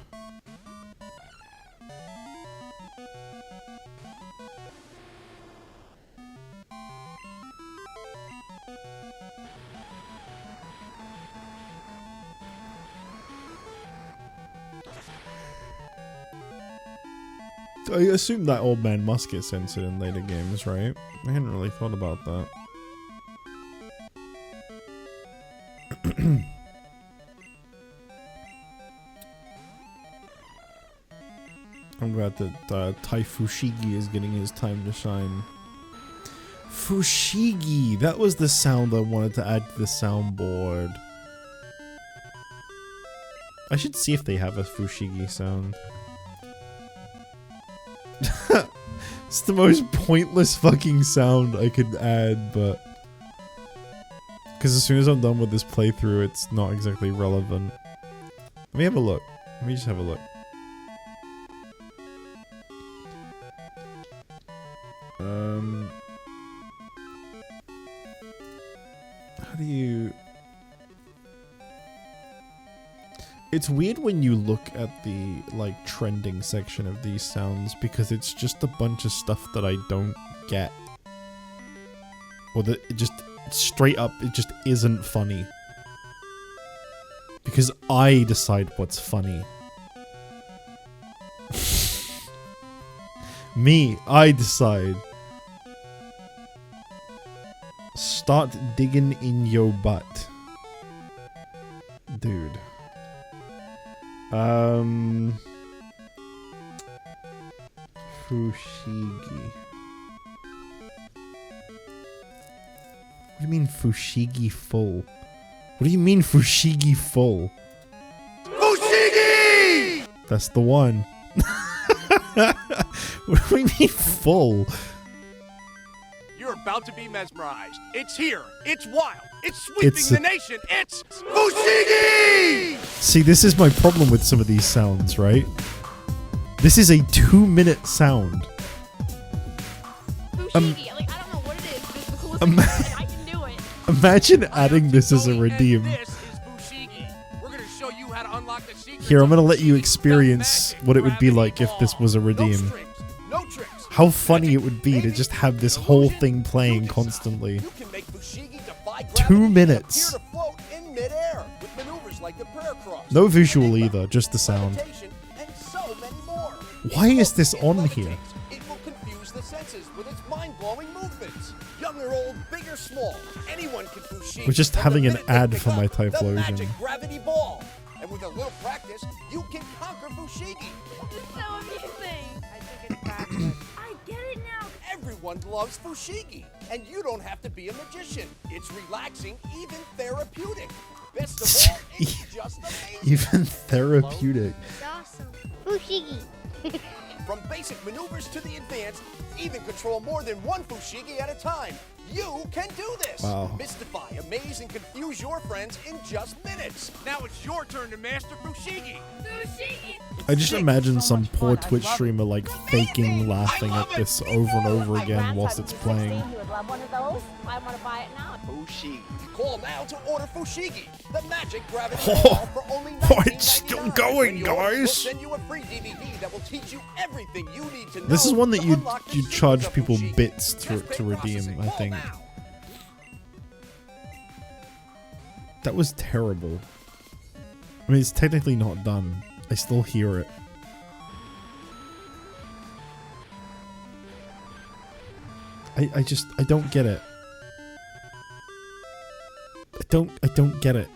I assume that old man must get censored in later games, right? I hadn't really thought about that. I'm glad that Tai Fushigi is getting his time to shine. Fushigi! That was the sound I wanted to add to the soundboard. I should see if they have a Fushigi sound. It's the most pointless fucking sound I could add, but... because as soon as I'm done with this playthrough, it's not exactly relevant. Let me have a look. Let me just have a look. How do you... It's weird when you look at the, like, trending section of these sounds, because it's just a bunch of stuff that I don't get. Or that it just, straight up, it just isn't funny. Because I decide what's funny. Me, I decide. Start digging in your butt. Dude. Fushigi. What do you mean Fushigi full? What do you mean Fushigi full? Fushigi! That's the one. What do we mean full? You're about to be mesmerized. It's here. It's wild. It's sweeping the nation. It's Fushigi! See, this is my problem with some of these sounds, right? This is a 2-minute sound. Fushigi, like, I don't know what it is, but it's the coolest thing, like, I can do it. Imagine adding this as a redeem. This is Fushigi. We're gonna show you how to unlock the secrets. Here, I'm gonna let you experience what it would be like if this was a redeem. No tricks. How funny it would be to just have this whole thing playing constantly. You can make Fushigi defy gravity 2 minutes. and appear to float in midair with maneuvers like the prayer cross. No visual either, just the sound. And so many more. Why is this on here? It will confuse the senses with its mind-blowing movements. Young or old, big or small, anyone can Fushigi. We're just from the having an minute they ad pick for my up the Typhlosion. magic gravity ball. And with a little practice, you can conquer Fushigi. It's so amusing. I think it's practice. I get it now. Everyone loves Fushigi, and you don't have to be a magician. It's relaxing, even therapeutic. Best of all, it's just amazing. Even therapeutic. It's awesome. Fushigi. From basic maneuvers to the advanced, even control more than one Fushigi at a time. You can do this. Wow. Mystify, amaze, and confuse your friends in just minutes. Now it's your turn to master Fushigi. Fushigi. I just imagine some poor Twitch streamer like faking laughing at this over and over again whilst it's playing. He would love one of those. I want to buy it now. Fushigi. Call now to order Fushigi, the magic gravity Oh, ball for only $19.99. it's still going, When you order, we'll guys. send you a free DVD that will teach you everything you need to know. This is one that to you unlock the charge secrets of people Fushigi. bits to Just pay redeem, processing. I Call think. now. That was terrible. I mean, it's technically not done. I still hear it. I don't get it. I don't get it.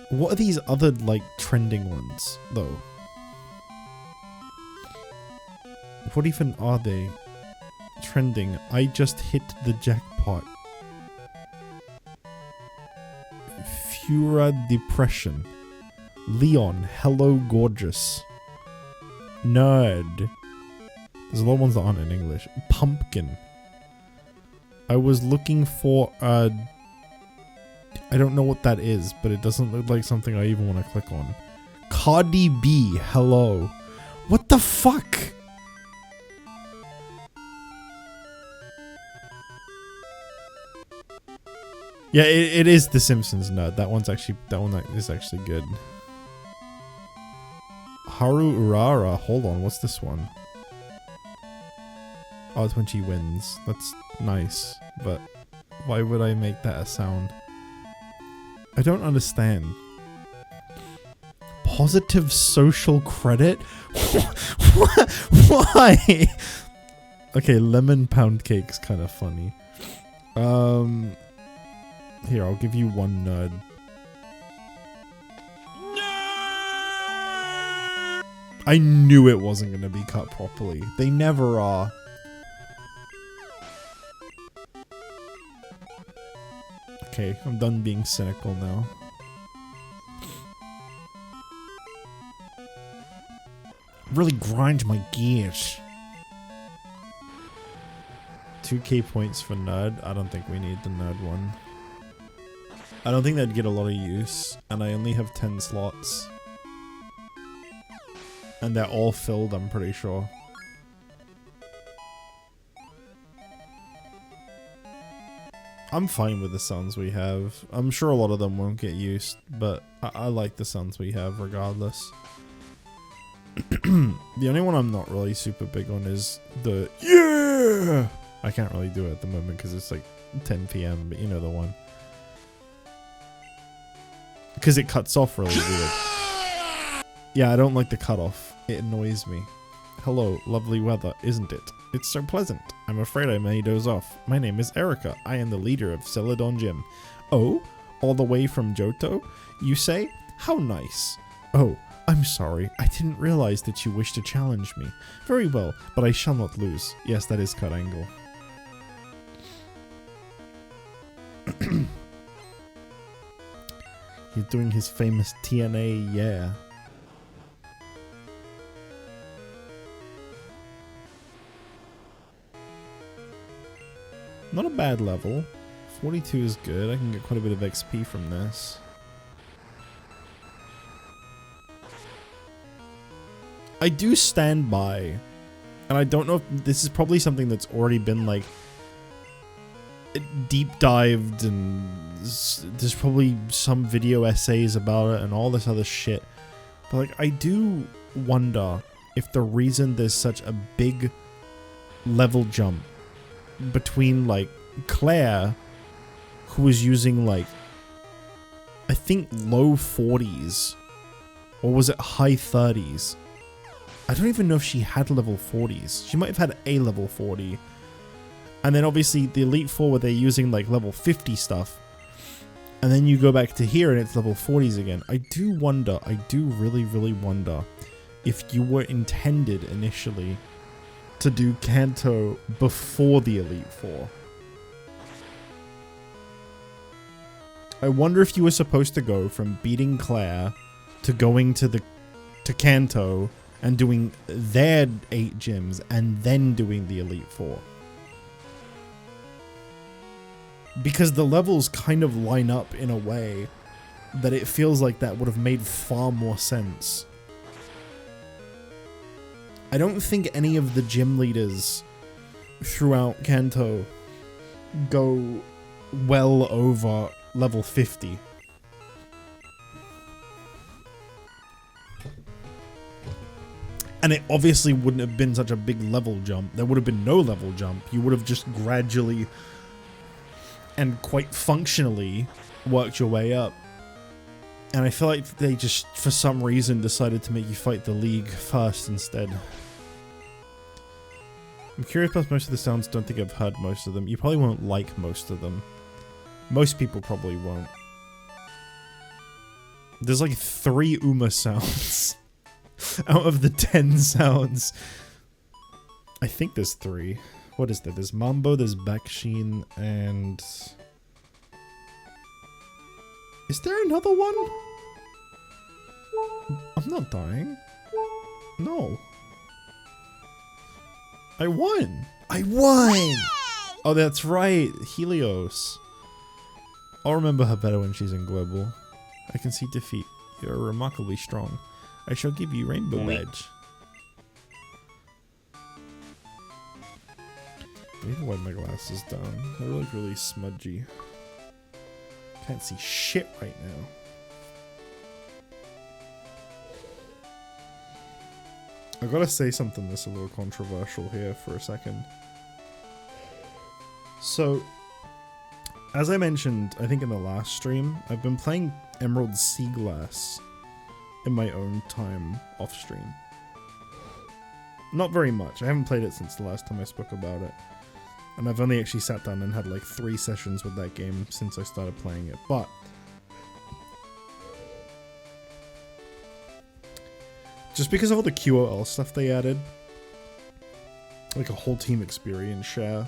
What are these other, like, trending ones, though? What even are they? Trending. I just hit the jackpot. Fura Depression. Leon, hello gorgeous. Nerd. There's a lot of ones that aren't in English. Pumpkin. I was looking for a... I don't know what that is, but it doesn't look like something I even want to click on. Cardi B, hello. What the fuck? Yeah, it is The Simpsons nerd. That one is actually good. Haru Urara. Hold on, what's this one? Oh, it's when she wins. That's nice, but why would I make that a sound? I don't understand. Positive social credit? Why? Okay, lemon pound cake's kind of funny. Here, I'll give you one nerd. I knew it wasn't going to be cut properly. They never are. Okay, I'm done being cynical now. Really grind my gears. 2k points for nerd. I don't think we need the nerd one. I don't think that'd get a lot of use, and I only have 10 slots. And they're all filled, I'm pretty sure. I'm fine with the sounds we have. I'm sure a lot of them won't get used, but I like the sounds we have regardless. The only one I'm not really super big on is the yeah! I can't really do it at the moment because it's like 10 PM, but you know the one. Because it cuts off really weird. Yeah, I don't like the cutoff. It annoys me. Hello, lovely weather, isn't it? It's so pleasant. I'm afraid I may doze off. My name is Erica. I am the leader of Celadon Gym. Oh, all the way from Johto? You say? How nice. Oh, I'm sorry. I didn't realize that you wished to challenge me. Very well, but I shall not lose. Yes, that is cut angle. He's doing his famous TNA, yeah. Not a bad level. 42 is good. I can get quite a bit of XP from this. I do stand by, and I don't know if this is probably something that's already been like deep dived, and there's probably some video essays about it and all this other shit. But like, I do wonder if the reason there's such a big level jump between like Claire, who was using like, I think low 40s, or was it high 30s? I don't even know if she had level 40s. She might have had a level 40. And then obviously the Elite Four where they're using like level 50 stuff. And then you go back to here and it's level 40s again. I do wonder, I do really, really wonder if you were intended initially to do Kanto before the Elite Four. I wonder if you were supposed to go from beating Claire to going to Kanto and doing their 8 gyms and then doing the Elite Four. Because the levels kind of line up in a way that it feels like that would have made far more sense. I don't think any of the gym leaders throughout Kanto go well over level 50. And it obviously wouldn't have been such a big level jump. There would have been no level jump. You would have just gradually and quite functionally worked your way up. And I feel like they just, for some reason, decided to make you fight the League first instead. I'm curious about most of the sounds. Don't think I've heard most of them. You probably won't like most of them. Most people probably won't. There's like 3 Uma sounds. Out of the 10 sounds. I think there's 3. What is there? There's Mambo, there's Bakshin, and... Is there another one? I'm not dying. No. I won! I won! Oh, that's right. Helios. I'll remember her better when she's in Global. I can see defeat. You're remarkably strong. I shall give you Rainbow Badge. I need to wipe my glasses down. They're like really smudgy. Can't see shit right now. I gotta say something that's a little controversial here for a second. So, as I mentioned, I think in the last stream, I've been playing Emerald Sea Glass in my own time off stream. Not very much. I haven't played it since the last time I spoke about it. And I've only actually sat down and had like 3 sessions with that game since I started playing it. But just because of all the QOL stuff they added, like a whole team experience share,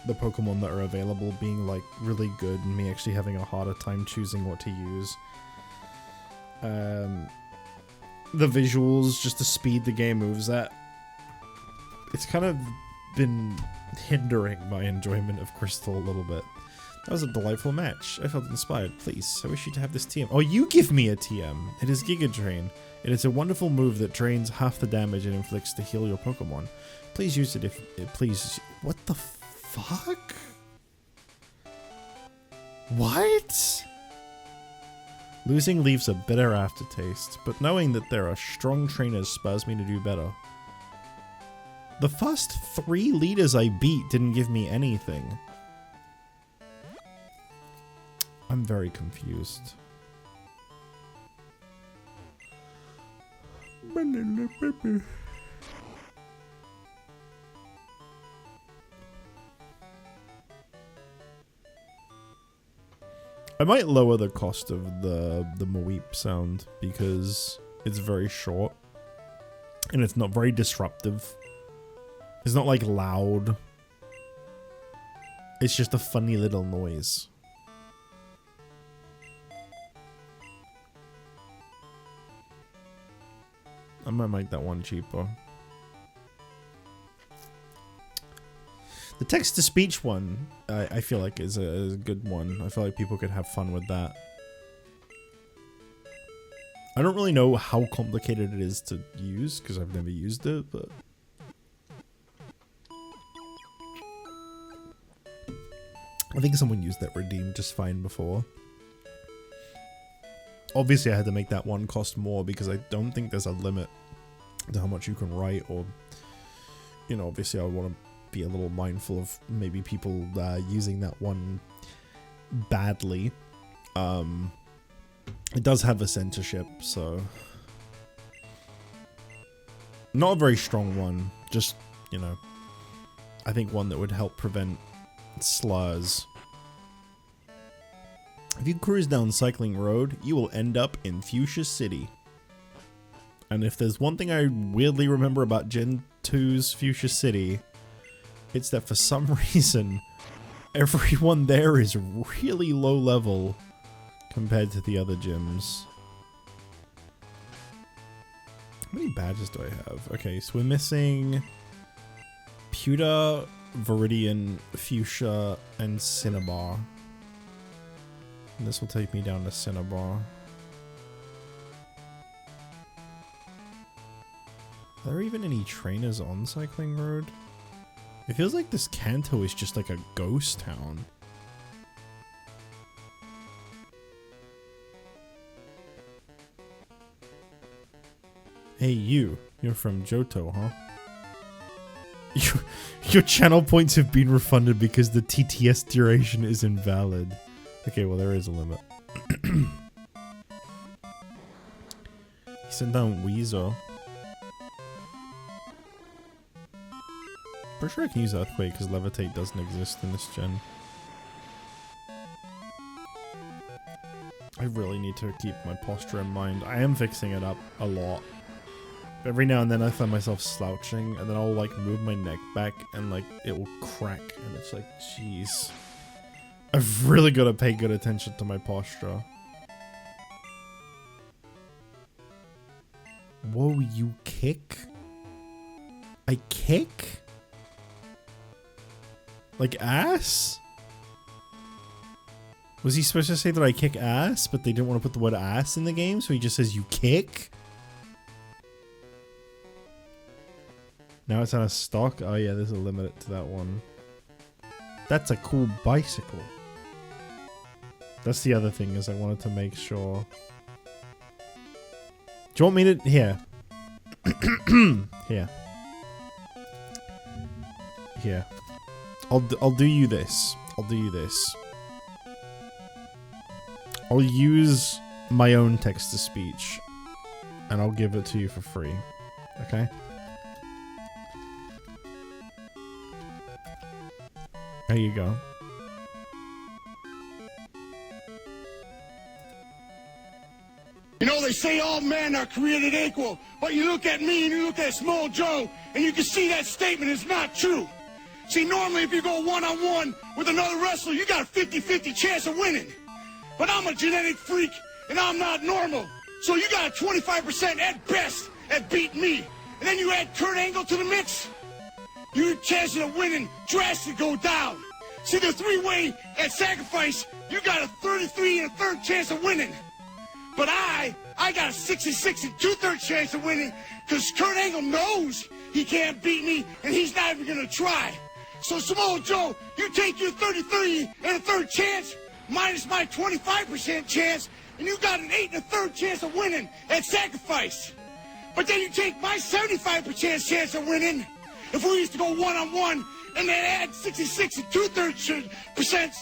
the Pokemon that are available being like really good and me actually having a harder time choosing what to use. The visuals, just the speed the game moves at. It's kind of been hindering my enjoyment of Crystal a little bit. That was a delightful match. I felt inspired. Please, I wish you to have this TM. Oh, you give me a TM. It is Giga Drain. It is a wonderful move that drains half the damage it inflicts to heal your Pokemon. Please use it if... Please... What the fuck? What? Losing leaves a bitter aftertaste, but knowing that there are strong trainers spurs me to do better. The first 3 leaders I beat didn't give me anything. I'm very confused. I might lower the cost of the Maweep sound because it's very short and it's not very disruptive. It's not like loud. It's just a funny little noise. I might make that one cheaper. The text-to-speech one, I feel like is a good one. I feel like people could have fun with that. I don't really know how complicated it is to use, because I've never used it, but... I think someone used that redeem just fine before. Obviously, I had to make that one cost more, because I don't think there's a limit to how much you can write, or... You know, obviously I want to be a little mindful of maybe people using that one badly. It does have a censorship, so not a very strong one, just, you know, I think one that would help prevent slurs. If you cruise down Cycling Road, you will end up in Fuchsia City. And if there's one thing I weirdly remember about Gen 2's Fuchsia City, it's that for some reason, everyone there is really low level compared to the other gyms. How many badges do I have? Okay, so we're missing Pewter, Viridian, Fuchsia, and Cinnabar. And this will take me down to Cinnabar. Are there even any trainers on Cycling Road? It feels like this Kanto is just like a ghost town. Hey you, you're from Johto, huh? Your channel points have been refunded because the TTS duration is invalid. Okay, well there is a limit. He sent down Weezer. Pretty sure I can use Earthquake because Levitate doesn't exist in this gen. I really need to keep my posture in mind. I am fixing it up a lot. Every now and then I find myself slouching and then I'll like move my neck back and like it will crack and it's like, jeez. I've really got to pay good attention to my posture. Whoa, you kick? I kick? Like ass? Was he supposed to say that I kick ass, but they didn't want to put the word ass in the game, so he just says you kick? Now it's on a stock? Oh yeah, there's a limit to that one. That's a cool bicycle. That's the other thing, is I wanted to make sure. Do you want me to... Here. Here. Here. I'll do you this. I'll do you this. I'll use my own text-to-speech. And I'll give it to you for free. Okay? There you go. You know, they say all men are created equal, but you look at me and you look at Small Joe, and you can see that statement is not true. See, normally if you go one-on-one with another wrestler, you got a 50-50 chance of winning. But I'm a genetic freak, and I'm not normal. So you got a 25% at best at beating me. And then you add Kurt Angle to the mix, your chances of winning drastically go down. See, the three-way at Sacrifice, you got a 33 and a third chance of winning. But I got a 66 and 2/3 chance of winning because Kurt Angle knows he can't beat me and he's not even going to try. So, Samoa Joe, you take your 33 and a third chance minus my 25% chance and you got an 8 and a third chance of winning at Sacrifice. But then you take my 75% chance of winning if we used to go one-on-one and then add 66 and 2/3%.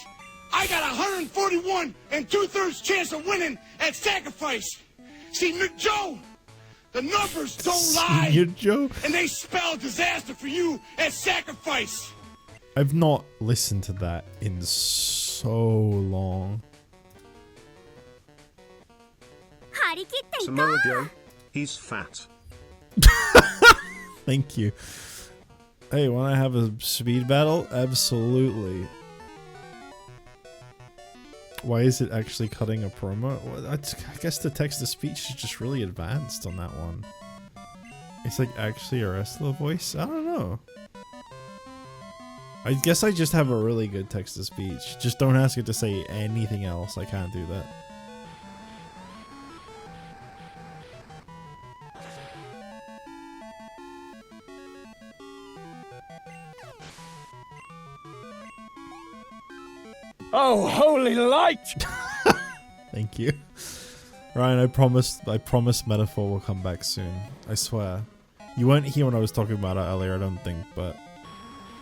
I got 141 and 2/3 chance of winning at Sacrifice. See, Joe, the numbers don't lie. Senior Joe? And they spell disaster for you at Sacrifice. I've not listened to that in so long. Samoa Joe, he's fat. Thank you. Hey, want to have a speed battle? Absolutely. Why is it actually cutting a promo? Well, I guess the text-to-speech is just really advanced on that one. It's like actually a wrestler voice? I don't know. I guess I just have a really good text-to-speech. Just don't ask it to say anything else. I can't do that. Oh, holy light! Thank you. Ryan, I promise Metaphor will come back soon. I swear. You weren't here when I was talking about it earlier, I don't think, but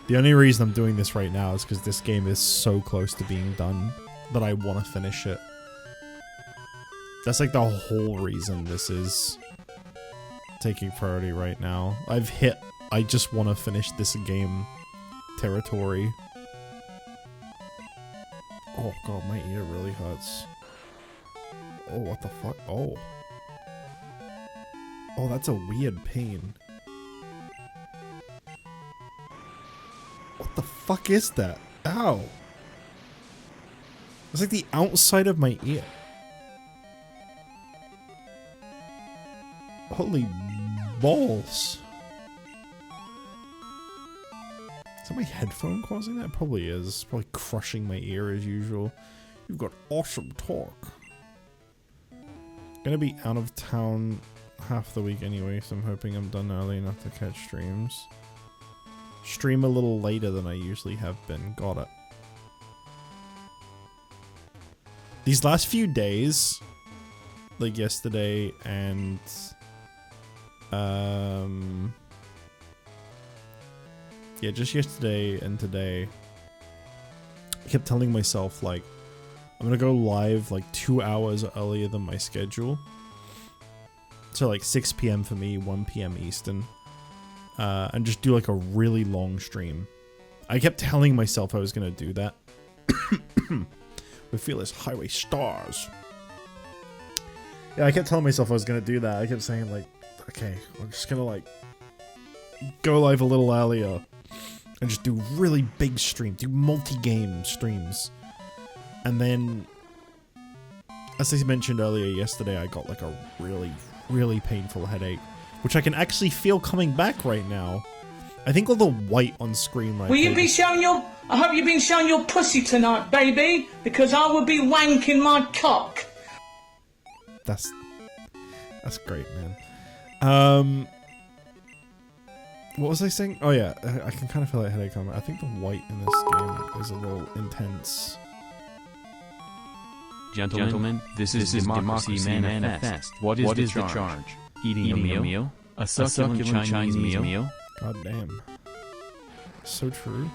the only reason I'm doing this right now is because this game is so close to being done that I want to finish it. That's like the whole reason this is taking priority right now. I've hit I just want to finish this game territory. Oh god, my ear really hurts. Oh, what the fuck? Oh. Oh, that's a weird pain. What the fuck is that? Ow. It's like the outside of my ear. Holy balls. Is that my headphone causing that? Probably is. It's probably crushing my ear as usual. You've got awesome talk. Gonna be out of town half the week anyway, so I'm hoping I'm done early enough to catch streams. Stream a little later than I usually have been. Got it. These last few days, like yesterday and yeah, just yesterday and today, I kept telling myself like I'm gonna go live like 2 hours earlier than my schedule. So like 6 p.m. for me, 1 p.m. Eastern. And just do like a really long stream. I kept telling myself I was gonna do that. With Fearless Highway Stars. Yeah, I kept telling myself I was gonna do that. I kept saying like, okay, I'm just gonna like go live a little earlier and just do really big streams, do multi-game streams. And then, as I mentioned earlier yesterday, I got like a really painful headache, which I can actually feel coming back right now. I think all the white on screen right now. Will you be showing your... I hope you've been showing your pussy tonight, baby, because I will be wanking my cock. That's great, man. What was I saying? Oh yeah, I can kind of feel that headache coming. I think the white in this game is a little intense. Gentlemen, this is Democracy Manifest. What is the charge? Eating a meal? A succulent Chinese meal? God damn. So true.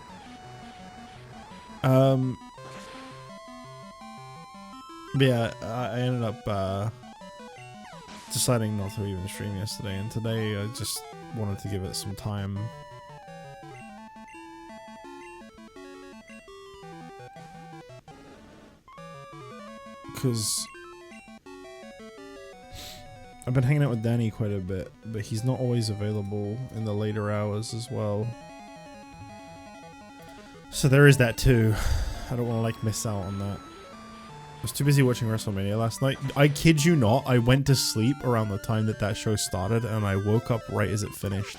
Yeah, I ended up deciding not to even stream yesterday, and today I just wanted to give it some time. Because I've been hanging out with Danny quite a bit, but he's not always available in the later hours as well. So there is that too. I don't want to like miss out on that. I was too busy watching WrestleMania last night. I kid you not, I went to sleep around the time that show started and I woke up right as it finished.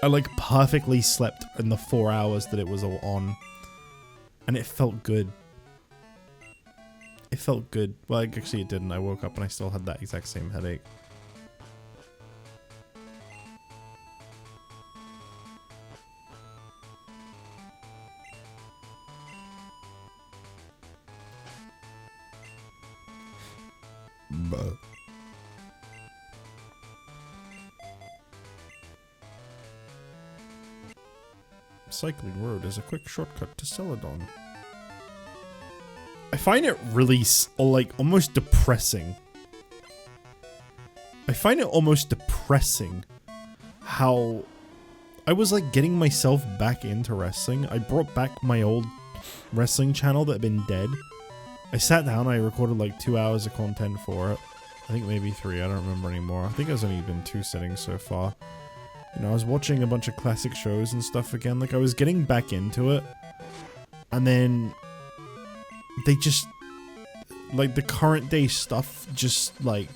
I like perfectly slept in the 4 hours that it was all on. And it felt good. It felt good. Well, actually it didn't. I woke up and I still had that exact same headache. But Cycling Road is a quick shortcut to Celadon. I find it really, like, almost depressing. I find it almost depressing how I was, like, getting myself back into wrestling. I brought back my old wrestling channel that had been dead. I sat down, I recorded, like, 2 hours of content for it. I think maybe 3, I don't remember anymore. I think it's only been 2 sittings so far. You know, I was watching a bunch of classic shows and stuff again. Like, I was getting back into it. And then they just, like, the current day stuff just, like,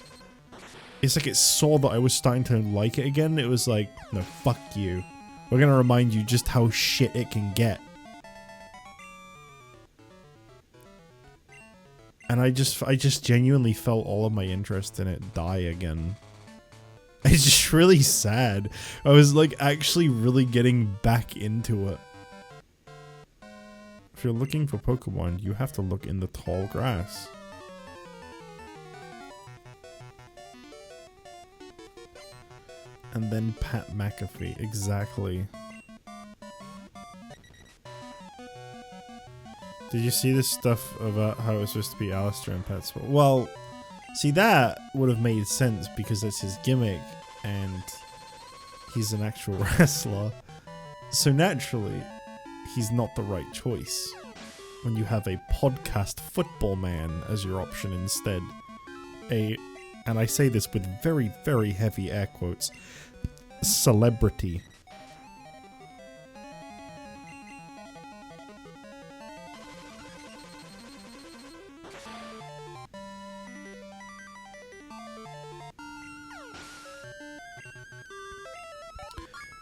it's like it saw that I was starting to like it again. It was like, no, fuck you. We're gonna remind you just how shit it can get. And I just genuinely felt all of my interest in it die again. It's just really sad. I was like actually really getting back into it. If you're looking for Pokemon, you have to look in the tall grass. And then Pat McAfee, exactly. Did you see this stuff about how it was supposed to be Alistair and Pat Sport? Well, see, that would have made sense because that's his gimmick and he's an actual wrestler. So naturally, he's not the right choice when you have a podcast football man as your option instead. And I say this with very, very heavy air quotes, celebrity.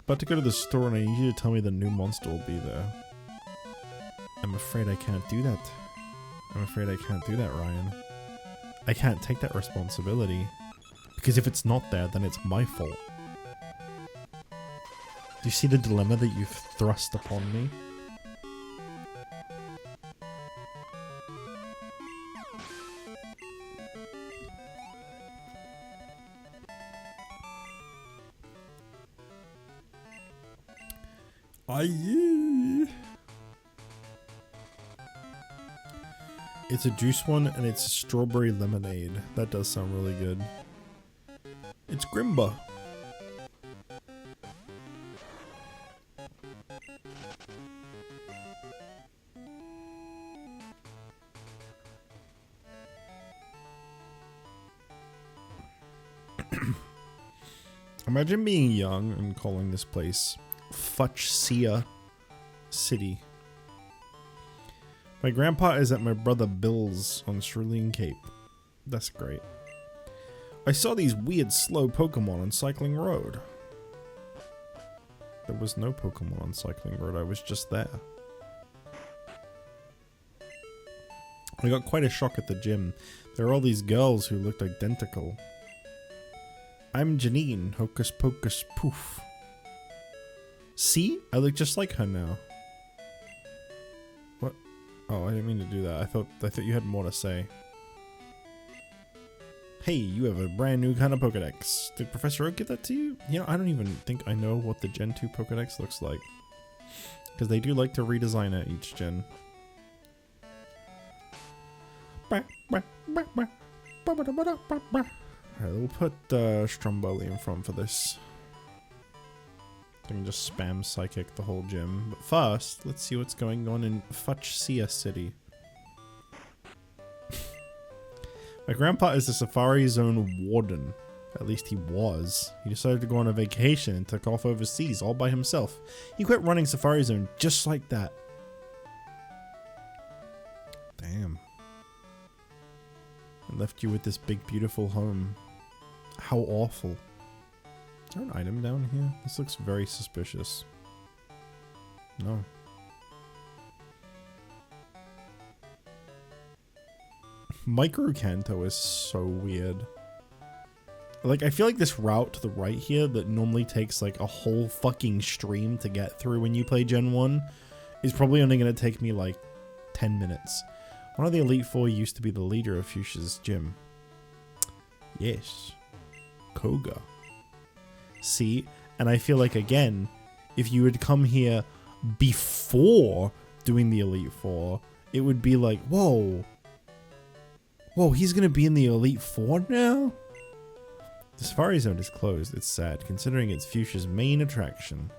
About to go to the store and I need you to tell me the new monster will be there. I'm afraid I can't do that. I'm afraid I can't do that, Ryan. I can't take that responsibility. Because if it's not there, then it's my fault. Do you see the dilemma that you've thrust upon me? It's a juice one and it's strawberry lemonade. That does sound really good. It's Grimba. Imagine being young and calling this place Futchsia City. My grandpa is at my brother Bill's on Cerulean Cape. That's great. I saw these weird slow Pokemon on Cycling Road. There was no Pokemon on Cycling Road, I was just there. I got quite a shock at the gym. There were all these girls who looked identical. I'm Janine, hocus pocus poof. See? I look just like her now. What? Oh, I didn't mean to do that. I thought you had more to say. Hey, you have a brand new kind of Pokedex. Did Professor Oak give that to you? You know, I don't even think I know what the Gen 2 Pokedex looks like. Because they do like to redesign it each gen. Alright, we'll put Stromboli in front for this. I can just spam Psychic the whole gym. But first, let's see what's going on in Futchsia City. My grandpa is the Safari Zone warden. At least he was. He decided to go on a vacation and took off overseas all by himself. He quit running Safari Zone just like that. Damn. And left you with this big beautiful home. How awful. Is there an item down here? This looks very suspicious. No. Micro Kanto is so weird. Like, I feel like this route to the right here that normally takes like a whole fucking stream to get through when you play Gen 1 is probably only going to take me like 10 minutes. One of the Elite Four used to be the leader of Fuchsia's gym. Yes. Koga. See? And I feel like, again, if you had come here before doing the Elite Four, it would be like, whoa. Whoa, he's going to be in the Elite Four now? The Safari Zone is closed. It's sad, considering it's Fuchsia's main attraction.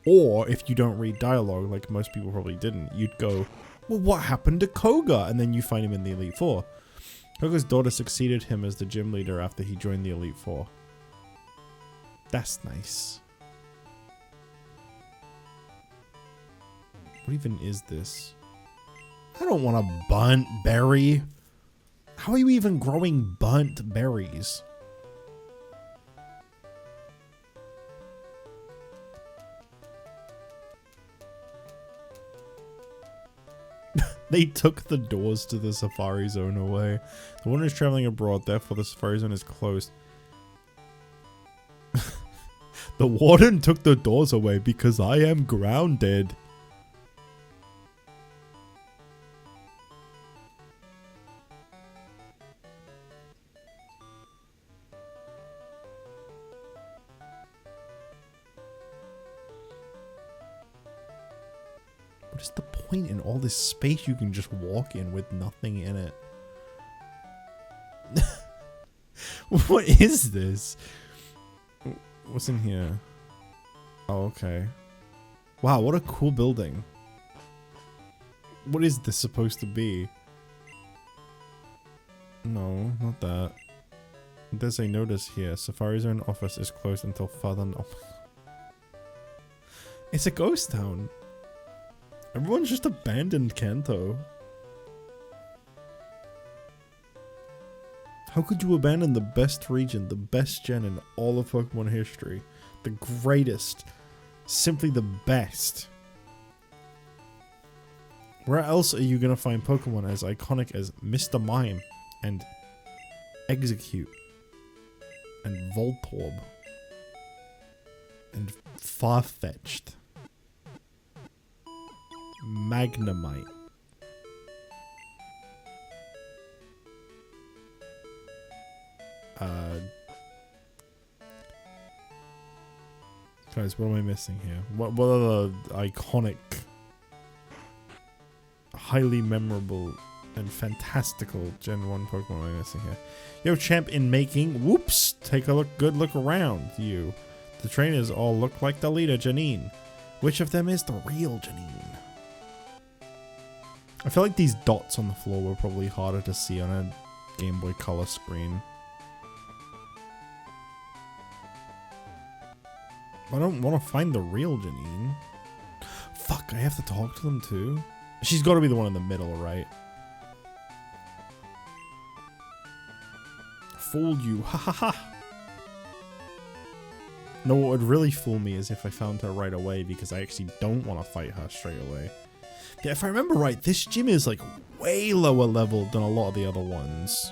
Or, if you don't read dialogue, like most people probably didn't, you'd go, well, what happened to Koga? And then you find him in the Elite Four. Koga's daughter succeeded him as the gym leader after he joined the Elite Four. That's nice. What even is this? I don't want a burnt berry. How are you even growing burnt berries? They took the doors to the Safari Zone away. The warden is traveling abroad, therefore the Safari Zone is closed. The warden took the doors away because I am grounded. What is the point in all this space you can just walk in with nothing in it? What is this? What's in here? Oh, okay. Wow, what a cool building. What is this supposed to be? No, not that. There's a notice here. Safari Zone office is closed until further notice. It's a ghost town. Everyone's just abandoned Kanto. How could you abandon the best region, the best gen in all of Pokemon history? The greatest. Simply the best. Where else are you gonna find Pokemon as iconic as Mr. Mime and Execute and Voltorb and Farfetch'd? Magnemite. Guys, what am I missing here? What are the iconic, highly memorable, and fantastical Gen 1 Pokemon am I missing here? Yo, champ in making. Whoops! Take a good look around, you. The trainers all look like the leader, Janine. Which of them is the real Janine? I feel like these dots on the floor were probably harder to see on a Game Boy Color screen. I don't want to find the real Janine. Fuck, I have to talk to them too? She's got to be the one in the middle, right? Fooled you, ha ha ha! No, what would really fool me is if I found her right away, because I actually don't want to fight her straight away. Yeah, if I remember right, this gym is like way lower level than a lot of the other ones.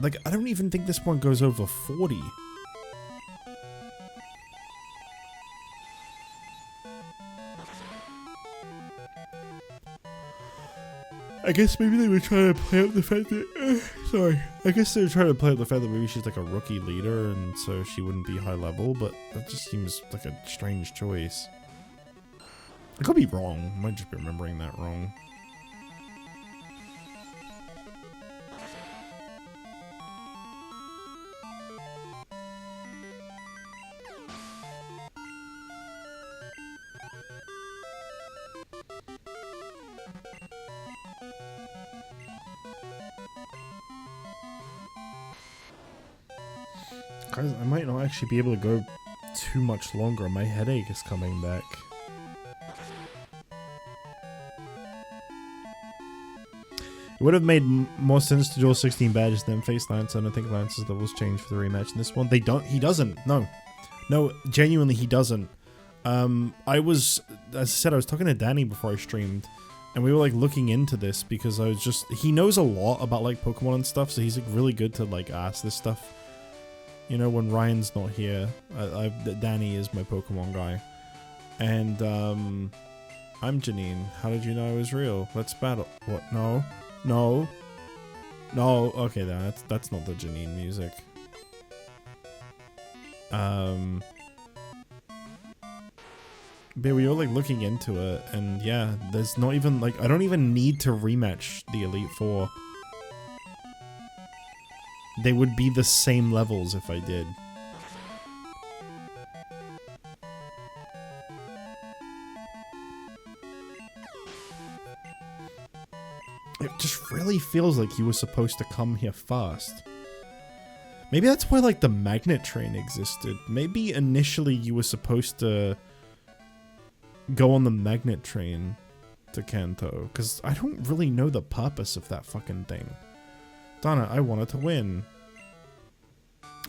Like, I don't even think this one goes over 40. I guess maybe they were trying to play up the fact that... sorry. I guess they were trying to play up the fact that maybe she's like a rookie leader and so she wouldn't be high level, but that just seems like a strange choice. I could be wrong. I might just be remembering that wrong. Guys, I might not actually be able to go too much longer. My headache is coming back. It would have made more sense to duel 16 badges than face Lance, and I think Lance's levels changed for the rematch in this one. They don't. He doesn't. No. No, genuinely, he doesn't. I was, as I said, I was talking to Danny before I streamed, and we were like looking into this because I was just, he knows a lot about like Pokemon and stuff, so he's like really good to like ask this stuff. You know, when Ryan's not here, Danny is my Pokemon guy. And, I'm Janine. How did you know I was real? Let's battle. What? No. No. No. Okay, that's not the Janine music. But we were like looking into it, and yeah, there's not even like, I don't even need to rematch the Elite Four. They would be the same levels if I did. It just really feels like he was supposed to come here first. Maybe that's why like the magnet train existed. Maybe initially you were supposed to go on the magnet train to Kanto, because I don't really know the purpose of that fucking thing. Donna, I wanted to win.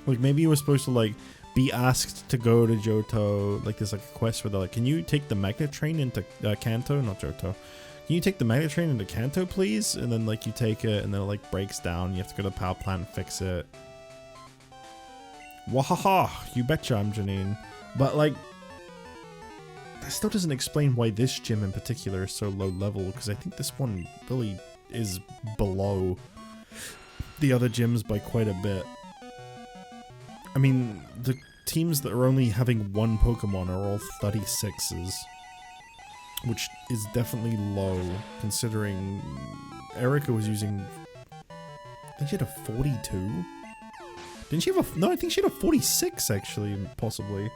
Like, maybe you were supposed to, like, be asked to go to Johto. Like, there's, like, a quest where they're like, can you take the magnet train into Kanto? Not Johto. Can you take the magnet train into Kanto, please? And then, like, you take it, and then it, like, breaks down. You have to go to the power plant and fix it. Wahaha! You betcha I'm Janine. But, like, that still doesn't explain why this gym in particular is so low level, because I think this one really is below the other gyms by quite a bit. I mean, the teams that are only having one Pokemon are all 36s, which is definitely low, considering Erica was using... I think she had a 42? Didn't she have a... No, I think she had a 46, actually, possibly.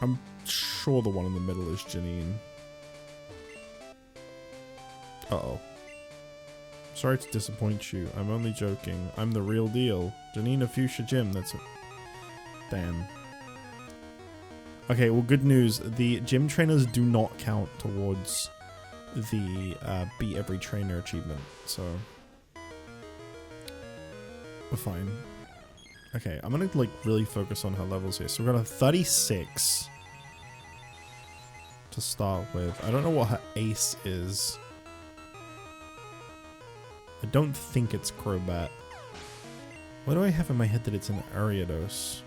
I'm sure the one in the middle is Janine. Uh-oh. Sorry to disappoint you. I'm only joking. I'm the real deal. Janine of Fuchsia Gym, that's it. Damn. Okay, well, good news. The gym trainers do not count towards the beat every trainer achievement, so we're fine. Okay, I'm gonna, like, really focus on her levels here. So we've got a 36 to start with. I don't know what her ace is. I don't think it's Crobat. What do I have in my head that it's an Ariados?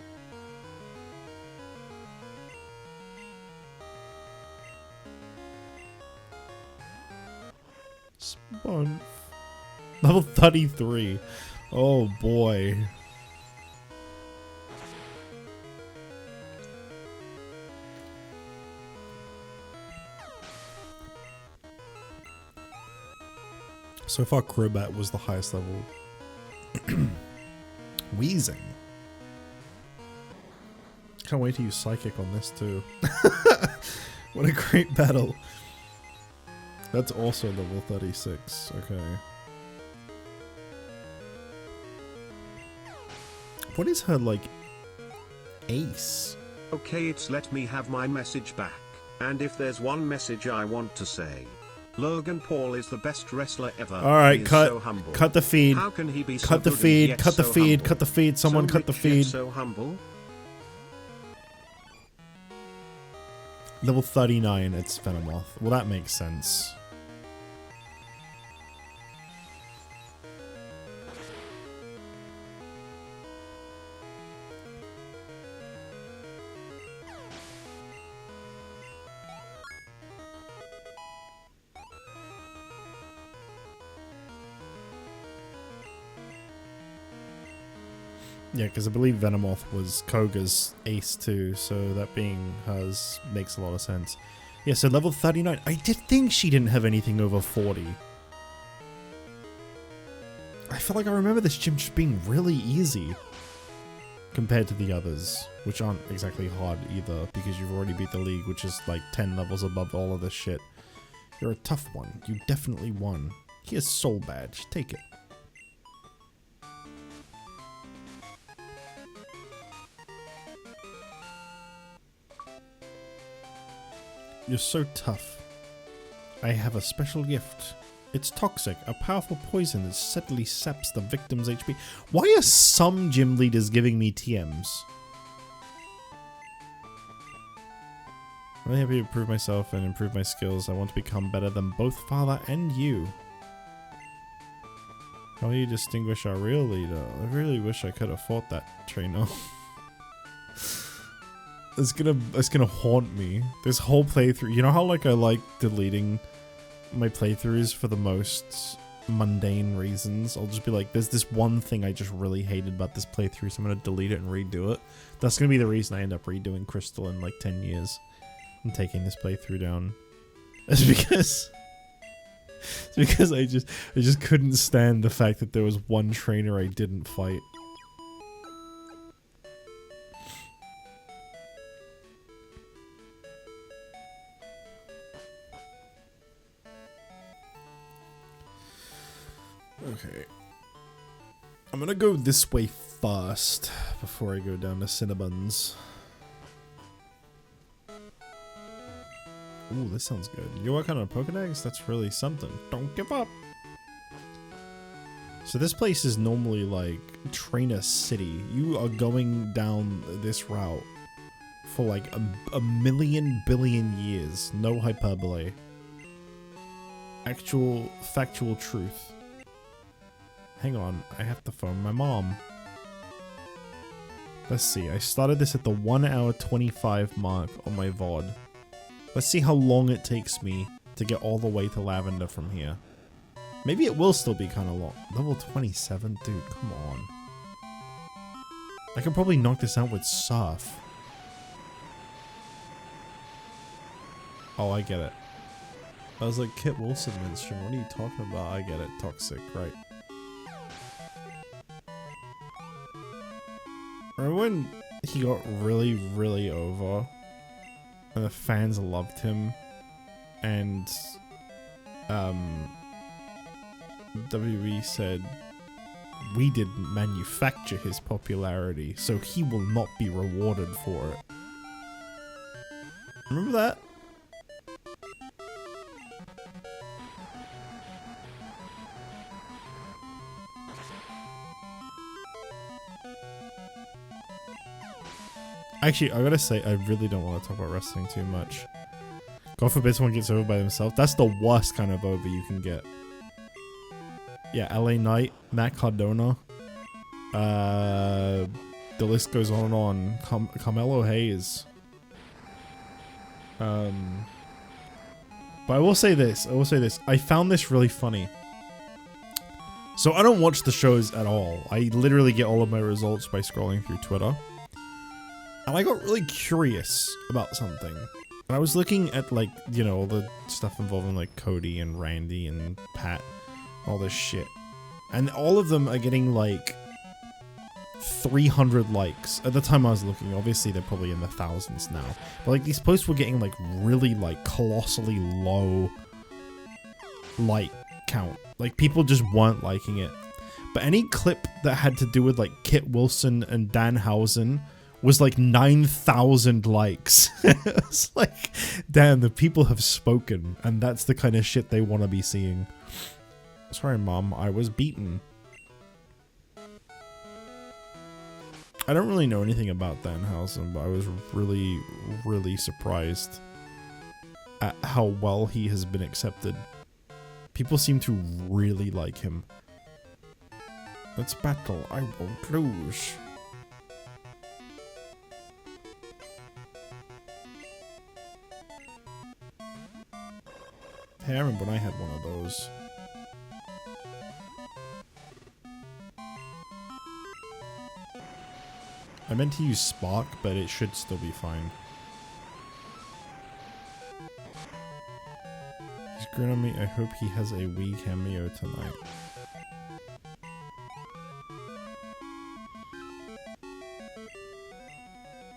Sponf. Level 33. Oh boy. So far, Crobat was the highest level. Wheezing. Can't wait to use Psychic on this too. What a great battle. That's also level 36. Okay. What is her, like, ace? Okay, it's let me have my message back. And if there's one message I want to say, Logan Paul is the best wrestler ever. All right, He is cut. so humble. Cut the feed. How can he be so cut the good and feed. yet Cut the so feed. humble? Cut the feed. Someone So cut the rich yet feed. so humble. Level 39. It's Venomoth. Well, that makes sense. Yeah, because I believe Venomoth was Koga's ace too, so that being hers makes a lot of sense. Yeah, so level 39. I did think she didn't have anything over 40. I feel like I remember this gym just being really easy compared to the others, which aren't exactly hard either, because you've already beat the league, which is like 10 levels above all of this shit. You're a tough one. You definitely won. Here's Soul Badge. Take it. You're so tough. I have a special gift. It's toxic, a powerful poison that steadily saps the victim's HP. Why are some gym leaders giving me TMs? I'm really happy to improve myself and improve my skills. I want to become better than both father and you. How do you distinguish our real leader? I really wish I could have fought that trainer. It's gonna haunt me. This whole playthrough. You know how, like, I like deleting my playthroughs for the most mundane reasons? I'll just be like, there's this one thing I just really hated about this playthrough, so I'm gonna delete it and redo it. That's gonna be the reason I end up redoing Crystal in like 10 years and taking this playthrough down. It's because I just couldn't stand the fact that there was one trainer I didn't fight. Okay. I'm gonna go this way first before I go down to Cinnabons. Ooh, this sounds good. You work on a Pokedex? That's really something. Don't give up. So this place is normally like Trainer City. You are going down this route for like a million billion years. No hyperbole. Actual factual truth. Hang on, I have to phone my mom. Let's see, I started this at the 1 hour 25 mark on my VOD. Let's see how long it takes me to get all the way to Lavender from here. Maybe it will still be kind of long. Level 27? Dude, come on. I could probably knock this out with Surf. Oh, I get it. I was like, Kit Wilson midstream, what are you talking about? I get it, toxic, right. Remember when he got really, really over? And the fans loved him? And, WWE said, we didn't manufacture his popularity, so he will not be rewarded for it. Remember that? Actually, I gotta say, I really don't want to talk about wrestling too much. God forbid someone gets over by themselves. That's the worst kind of over you can get. Yeah, LA Knight, Matt Cardona. The list goes on and on. Carmelo Hayes. But I will say this. I found this really funny. So I don't watch the shows at all. I literally get all of my results by scrolling through Twitter. And I got really curious about something. And I was looking at, like, you know, all the stuff involving, like, Cody and Randy and Pat. All this shit. And all of them are getting, like, 300 likes. At the time I was looking, obviously they're probably in the thousands now. But, like, these posts were getting, like, really, like, colossally low like count. Like, people just weren't liking it. But any clip that had to do with, like, Kit Wilson and Danhausen was like 9,000 likes. It's like, damn, the people have spoken, and that's the kind of shit they want to be seeing. Sorry, Mom, I was beaten. I don't really know anything about Danhausen, but I was really, really surprised at how well he has been accepted. People seem to really like him. Let's battle. I won't lose. Hey, I remember when I had one of those. I meant to use Spark, but it should still be fine. He's grinning at me. I hope he has a Wii cameo tonight.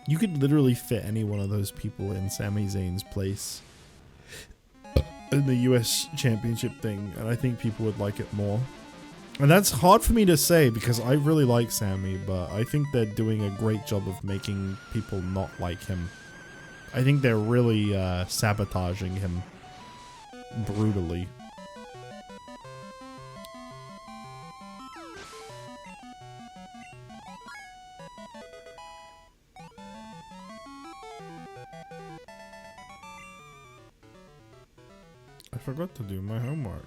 You could literally fit any one of those people in Sami Zayn's place in the US Championship thing, and I think people would like it more. And that's hard for me to say because I really like Sami, but I think they're doing a great job of making people not like him. I think they're really sabotaging him brutally. I forgot to do my homework.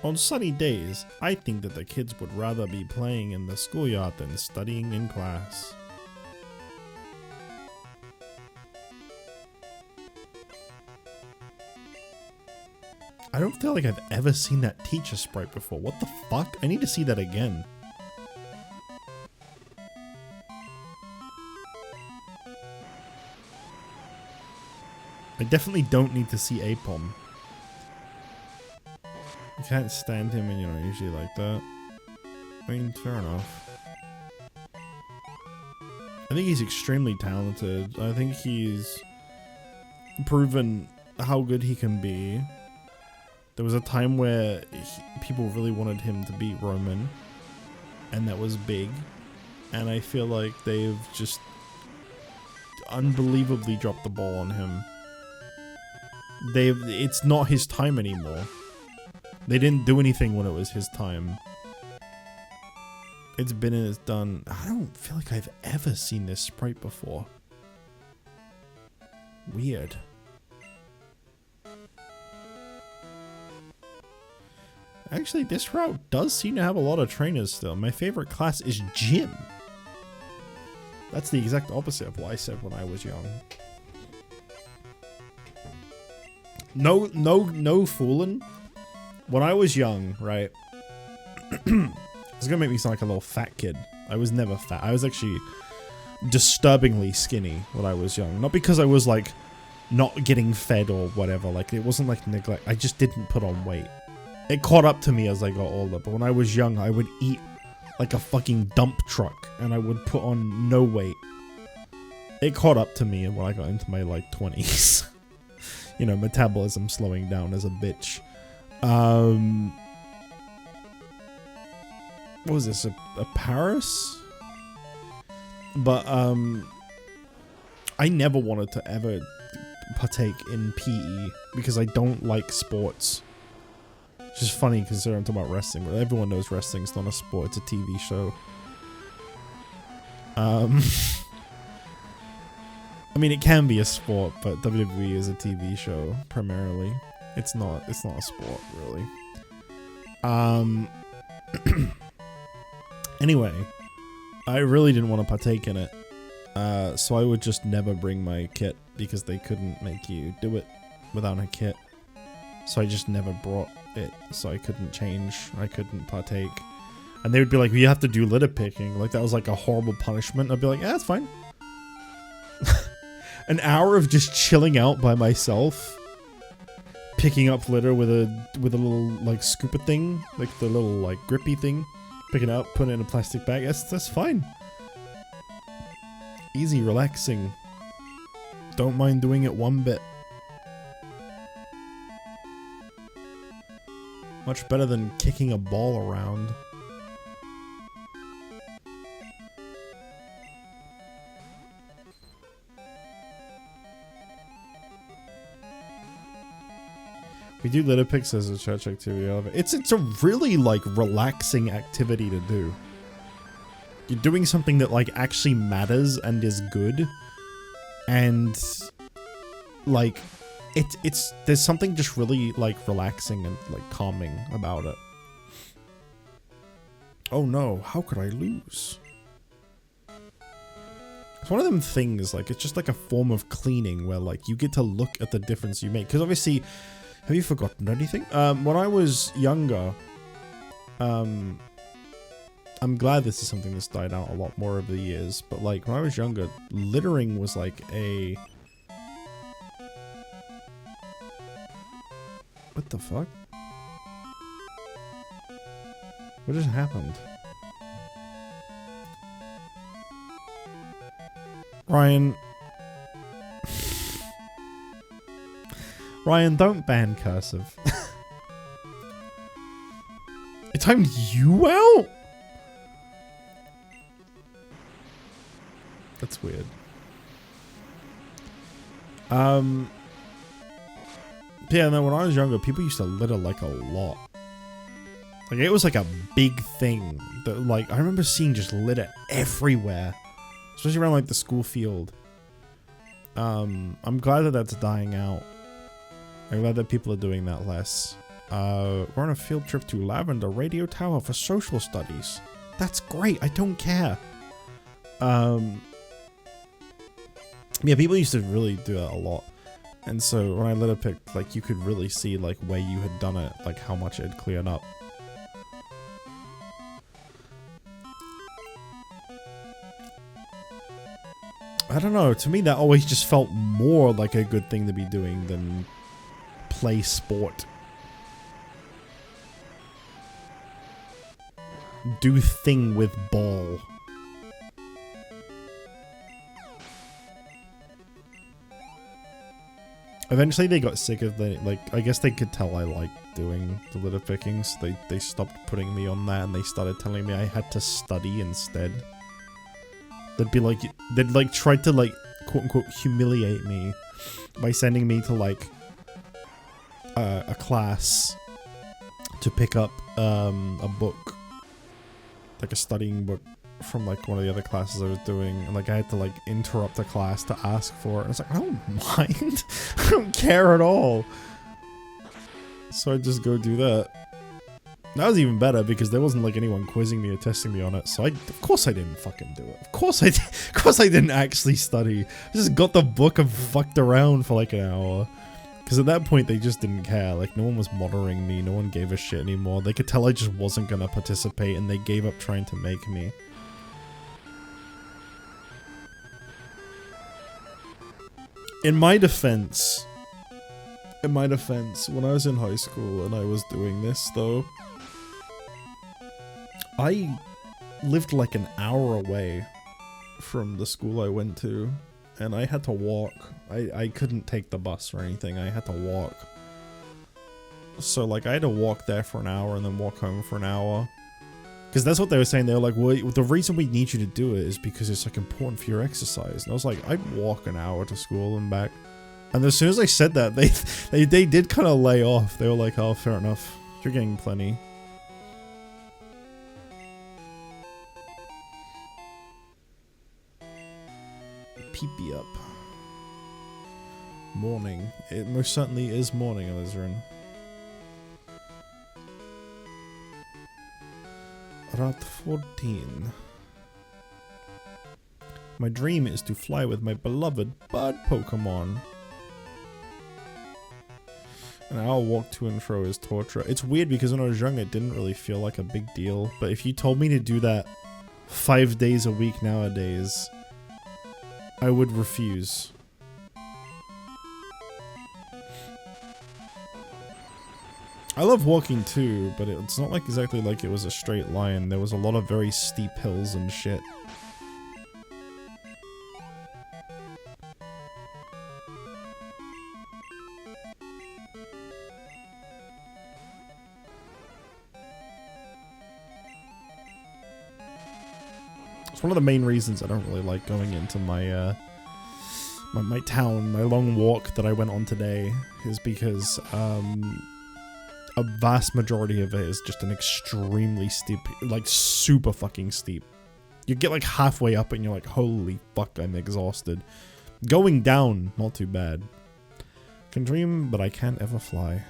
On sunny days, I think that the kids would rather be playing in the schoolyard than studying in class. I don't feel like I've ever seen that teacher sprite before. What the fuck? I need to see that again. I definitely don't need to see Apom. I can't stand him and, you know, usually like that. I mean, fair enough. I think he's extremely talented. I think he's proven how good he can be. There was a time where people really wanted him to beat Roman, and that was big. And I feel like they've just unbelievably dropped the ball on him. It's not his time anymore. They didn't do anything when it was his time. It's been and it's done. I don't feel like I've ever seen this sprite before. Weird. Actually, this route does seem to have a lot of trainers still. My favorite class is Gym. That's the exact opposite of what I said when I was young. No fooling. When I was young, right? It's gonna make me sound like a little fat kid. I was never fat. I was actually disturbingly skinny when I was young. Not because I was like not getting fed or whatever. Like it wasn't like neglect. I just didn't put on weight. It caught up to me as I got older. But when I was young, I would eat like a fucking dump truck and I would put on no weight. It caught up to me when I got into my like 20s. You know, metabolism slowing down as a bitch. What was this? A Paris? But I never wanted to ever partake in PE because I don't like sports. It's just funny considering I'm talking about wrestling, but everyone knows wrestling's not a sport, it's a TV show. I mean, it can be a sport, but WWE is a TV show primarily. It's not a sport, really. Anyway, I really didn't want to partake in it. So I would just never bring my kit because they couldn't make you do it without a kit. So I just never brought it, so I couldn't change, I couldn't partake. And they would be like, well, you have to do litter picking. Like, that was like a horrible punishment. I'd be like, yeah, that's fine. An hour of just chilling out by myself, picking up litter with a little like scooper thing, like the little like grippy thing, picking it up, putting it in a plastic bag. That's fine. Easy, relaxing. Don't mind doing it one bit. Much better than kicking a ball around. We do litter picks as a church activity. It's a really like relaxing activity to do. You're doing something that like actually matters and is good, and like there's something just really like relaxing and like calming about it. Oh no, how could I lose? It's one of them things, like it's just like a form of cleaning where like you get to look at the difference you make. Because obviously, have you forgotten anything? When I was younger, I'm glad this is something that's died out a lot more over the years, but like when I was younger, littering was like a... What the fuck? What just happened? Ryan... Ryan, don't ban cursive. It timed you out? That's weird. Yeah, no, when I was younger, people used to litter like a lot. Like, it was like a big thing. That, like, I remember seeing just litter everywhere. Especially around, like, the school field. I'm glad that that's dying out. I'm glad that people are doing that less. We're on a field trip to Lavender Radio Tower for social studies. That's great, I don't care. Yeah, people used to really do that a lot. And so when I litter picked, like, you could really see, like, where you had done it, like, how much it had cleared up. I don't know, to me that always just felt more like a good thing to be doing than play sport. Do thing with ball. Eventually they got sick of the, like, I guess they could tell I liked doing the litter pickings. They stopped putting me on that and they started telling me I had to study instead. They'd like try to like quote unquote humiliate me by sending me to like a class to pick up a book, like a studying book from like one of the other classes I was doing, and like I had to like interrupt the class to ask for it. I was like, I don't mind. I don't care at all. So I just go do that. That was even better because there wasn't like anyone quizzing me or testing me on it. So of course I didn't fucking do it. Of course I didn't actually study. I just got the book and fucked around for like an hour. Because at that point they just didn't care. Like no one was monitoring me. No one gave a shit anymore. They could tell I just wasn't gonna participate and they gave up trying to make me. In my defense, when I was in high school and I was doing this though, I lived like an hour away from the school I went to, and I had to walk. I couldn't take the bus or anything, I had to walk. So like I had to walk there for an hour and then walk home for an hour. Because that's what they were saying. They were like, well, the reason we need you to do it is because it's like important for your exercise. And I was like, I'd walk an hour to school and back. And as soon as I said that, they did kind of lay off. They were like, oh, fair enough. You're getting plenty. Peepee up. Morning. It most certainly is morning, Alizarin. Route 14. My dream is to fly with my beloved bird Pokémon. An hour walk to and fro is torture. It's weird because when I was young it didn't really feel like a big deal, but if you told me to do that 5 days a week nowadays, I would refuse. I love walking too, but it's not like exactly like it was a straight line. There was a lot of very steep hills and shit. It's one of the main reasons I don't really like going into my my town. My long walk that I went on today is because a vast majority of it is just an extremely steep, like super fucking steep. You get like halfway up and you're like, holy fuck, I'm exhausted. Going down, not too bad. Can dream, but I can't ever fly.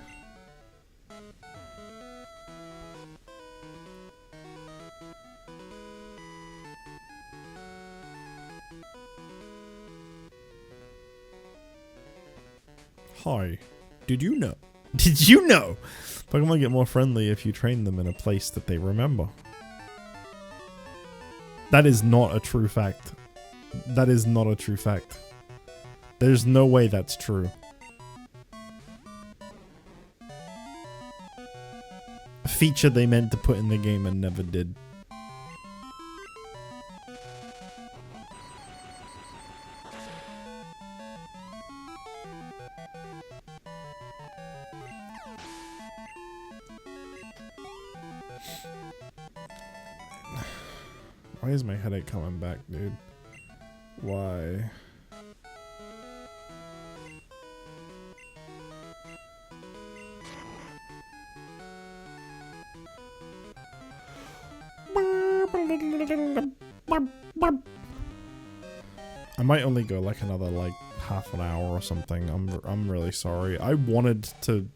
Hi. Did you know? Did you know? Pokemon get more friendly if you train them in a place that they remember. That is not a true fact. That is not a true fact. There's no way that's true. A feature they meant to put in the game and never did. Why is my headache coming back, dude? Why? I might only go like another like half an hour or something. I'm really sorry. I wanted to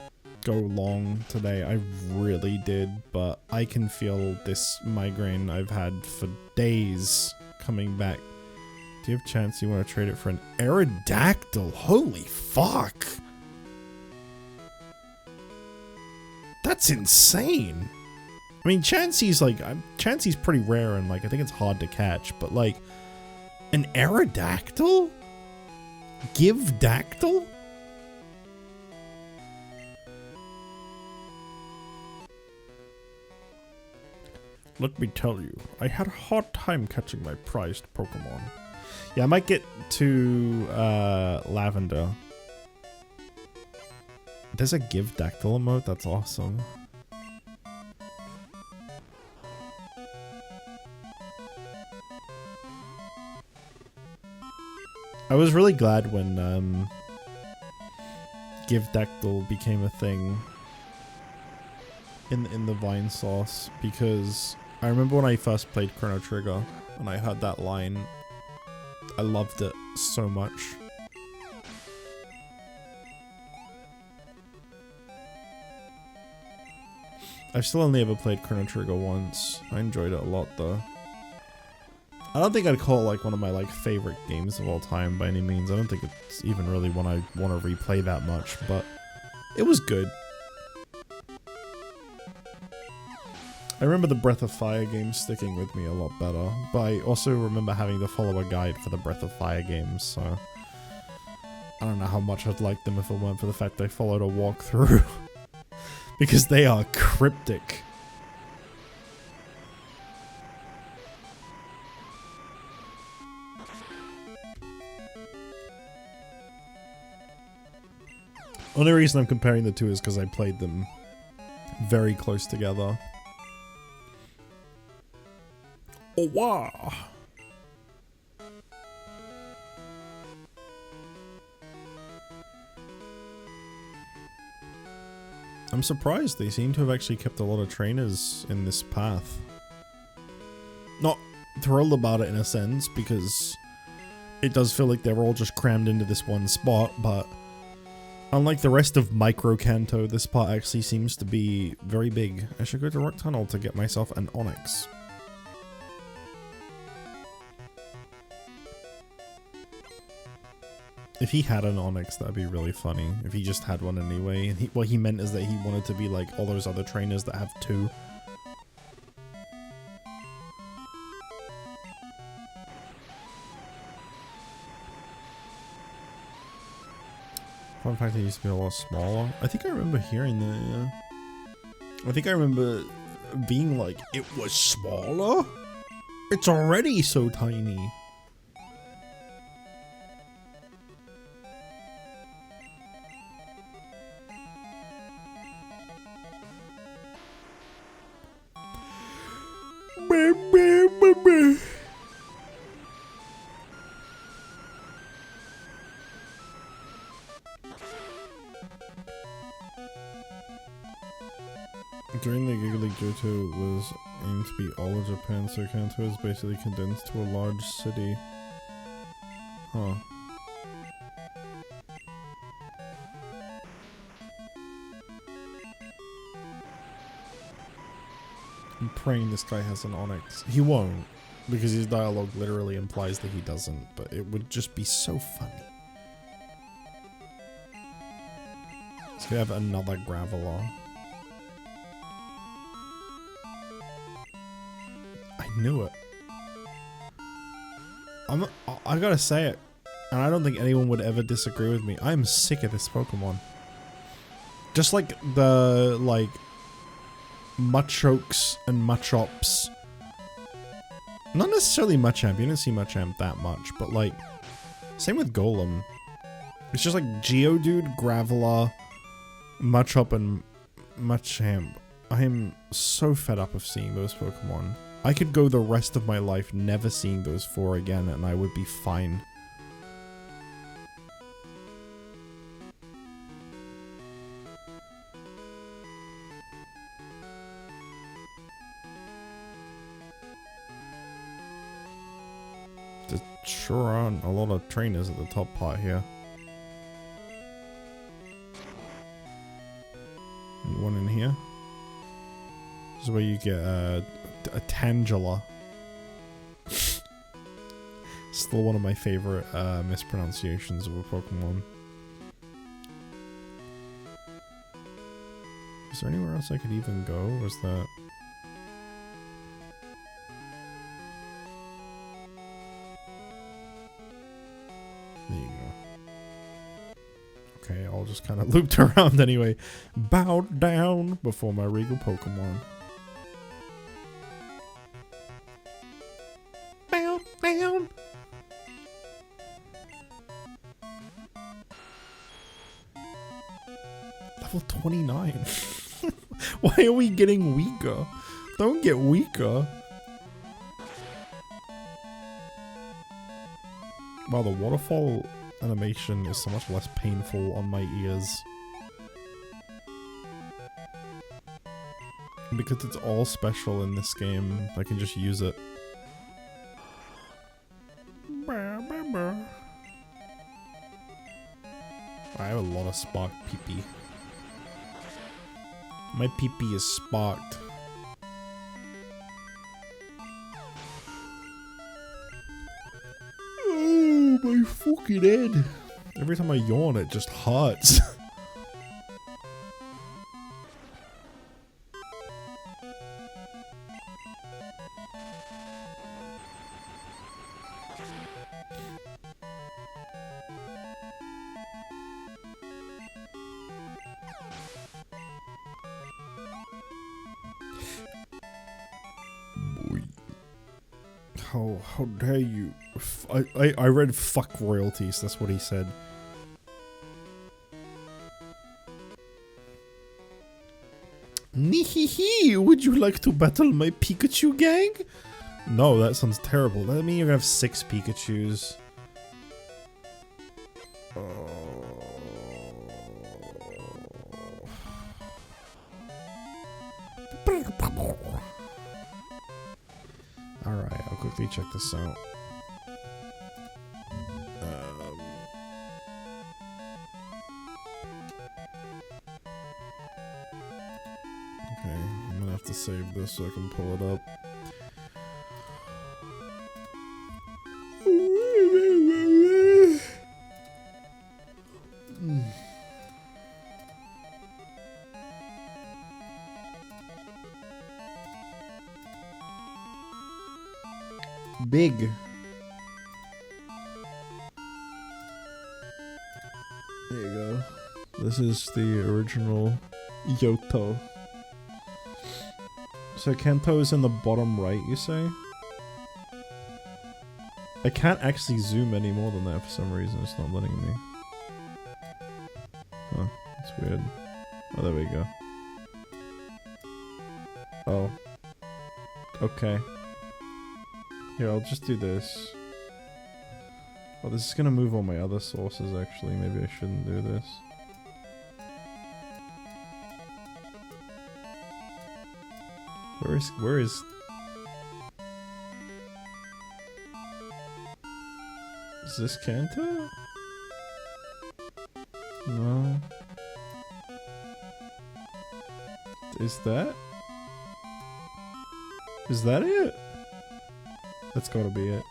go long today, I really did, but I can feel this migraine I've had for days coming back. Do you have a chance you want to trade it for an Aerodactyl? Holy fuck! That's insane! I mean, Chansey's like, Chansey's pretty rare and like, I think it's hard to catch, but like, an Aerodactyl? Give Dactyl? Let me tell you, I had a hard time catching my prized Pokemon. Yeah, I might get to Lavender. There's a Give Dactyl emote? That's awesome. I was really glad when Givdactyl became a thing in the Vine sauce, because I remember when I first played Chrono Trigger and I heard that line, I loved it so much. I've still only ever played Chrono Trigger once. I enjoyed it a lot though. I don't think I'd call it like one of my like favorite games of all time by any means. I don't think it's even really one I want to replay that much, but it was good. I remember the Breath of Fire game sticking with me a lot better, but I also remember having to follow a guide for the Breath of Fire games, so I don't know how much I'd like them if it weren't for the fact I followed a walkthrough. Because they are cryptic. Only reason I'm comparing the two is because I played them very close together. Oh wow! I'm surprised. They seem to have actually kept a lot of trainers in this path. Not thrilled about it in a sense, because it does feel like they're all just crammed into this one spot, but unlike the rest of Micro Kanto, this part actually seems to be very big. I should go to Rock Tunnel to get myself an Onyx. If he had an Onyx, that'd be really funny. If he just had one anyway. And what he meant is that he wanted to be like all those other trainers that have two. Fun fact, it used to be a lot smaller. I think I remember hearing that, yeah. I think I remember being like, it was smaller? It's already so tiny. During the Giga League, Johto was aimed to be all of Japan, so Kanto is basically condensed to a large city. Huh. I'm praying this guy has an Onyx. He won't, because his dialogue literally implies that he doesn't, but it would just be so funny. So we have another Graveler. I knew it. I gotta say it, and I don't think anyone would ever disagree with me. I'm sick of this Pokemon. Just like the, like, Machokes and Machops. Not necessarily Machamp, you didn't see Machamp that much, but like, same with Golem. It's just like Geodude, Graveler, Machop, and Machamp. I am so fed up of seeing those Pokemon. I could go the rest of my life never seeing those four again and I would be fine. There sure aren't a lot of trainers at the top part here. One in here. This is where you get a Tangela. Still one of my favorite mispronunciations of a Pokemon. Is there anywhere else I could even go? Was that... There you go. Okay, I'll just kind of looped around anyway. Bowed down before my regal Pokemon. Down. Level 29. Why are we getting weaker? Don't get weaker. Wow, the waterfall animation is so much less painful on my ears. Because it's all special in this game, I can just use it. I have a lot of sparked pee-pee. My pee-pee is sparked. Oh, my fucking head. Every time I yawn, it just hurts. How dare you? I read fuck royalties, that's what he said. Nihihi, would you like to battle my Pikachu gang? No, that sounds terrible. That means you're gonna have 6 Pikachus. Alright, I'll quickly check this out. Okay, I'm gonna have to save this so I can pull it up. Big. There you go. This is the original Yoto. So Kanto is in the bottom right, you say? I can't actually zoom any more than that for some reason. It's not letting me. Huh, that's weird. Oh, there we go. Oh. Okay. Here, I'll just do this. Oh, this is gonna move all my other sources, actually. Maybe I shouldn't do this. Where is... Is this Kanto? No. Is that? Is that it? That's gotta be it.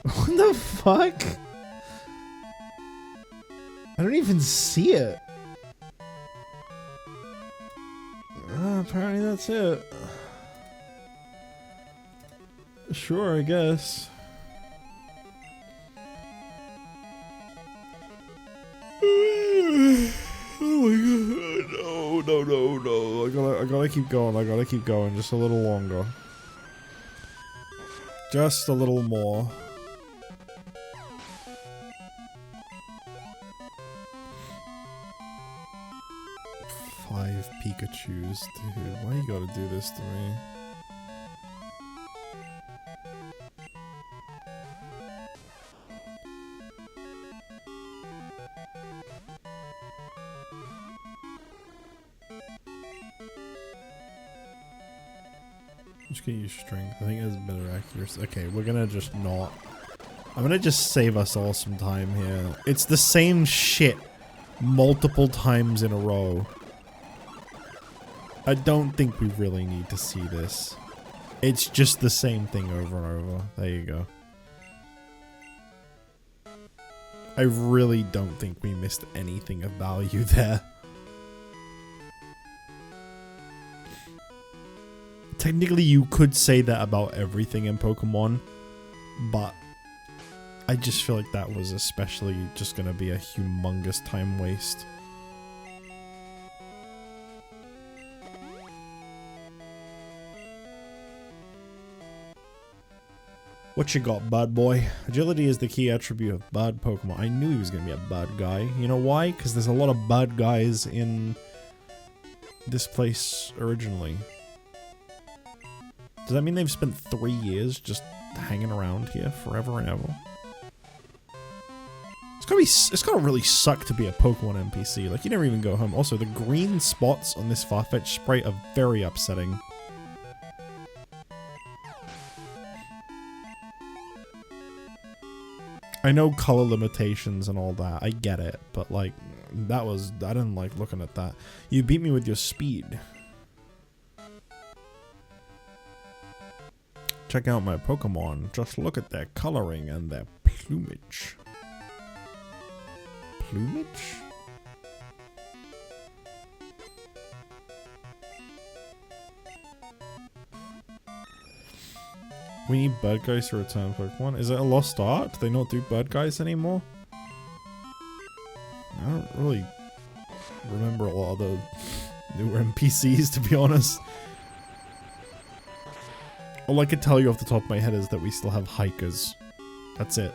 What the fuck? I don't even see it. Apparently that's it. Sure, I guess. Oh my god, no. I gotta keep going, I gotta keep going just a little longer. Just a little more. Five Pikachus, dude. Why you gotta do this to me? I'm just gonna use strength. I think it has better accuracy. Okay, we're gonna just not. I'm gonna just save us all some time here. It's the same shit multiple times in a row. I don't think we really need to see this. It's just the same thing over and over. There you go. I really don't think we missed anything of value there. Technically, you could say that about everything in Pokemon, but I just feel like that was especially just gonna be a humongous time waste. What you got, bad boy? Agility is the key attribute of bad Pokemon. I knew he was gonna be a bad guy. You know why? Because there's a lot of bad guys in this place originally. Does that mean they've spent 3 years just hanging around here forever and ever? It's gotta really suck to be a Pokemon NPC. Like, you never even go home. Also, the green spots on this Farfetch sprite are very upsetting. I know color limitations and all that. I get it, but like, I didn't like looking at that. You beat me with your speed. Check out my Pokemon. Just look at their coloring and their plumage. Plumage? We need bird guys to return Pokemon. Is it a lost art? Do they not do bird guys anymore? I don't really remember a lot of the newer NPCs, to be honest. All I could tell you off the top of my head is that we still have hikers. That's it.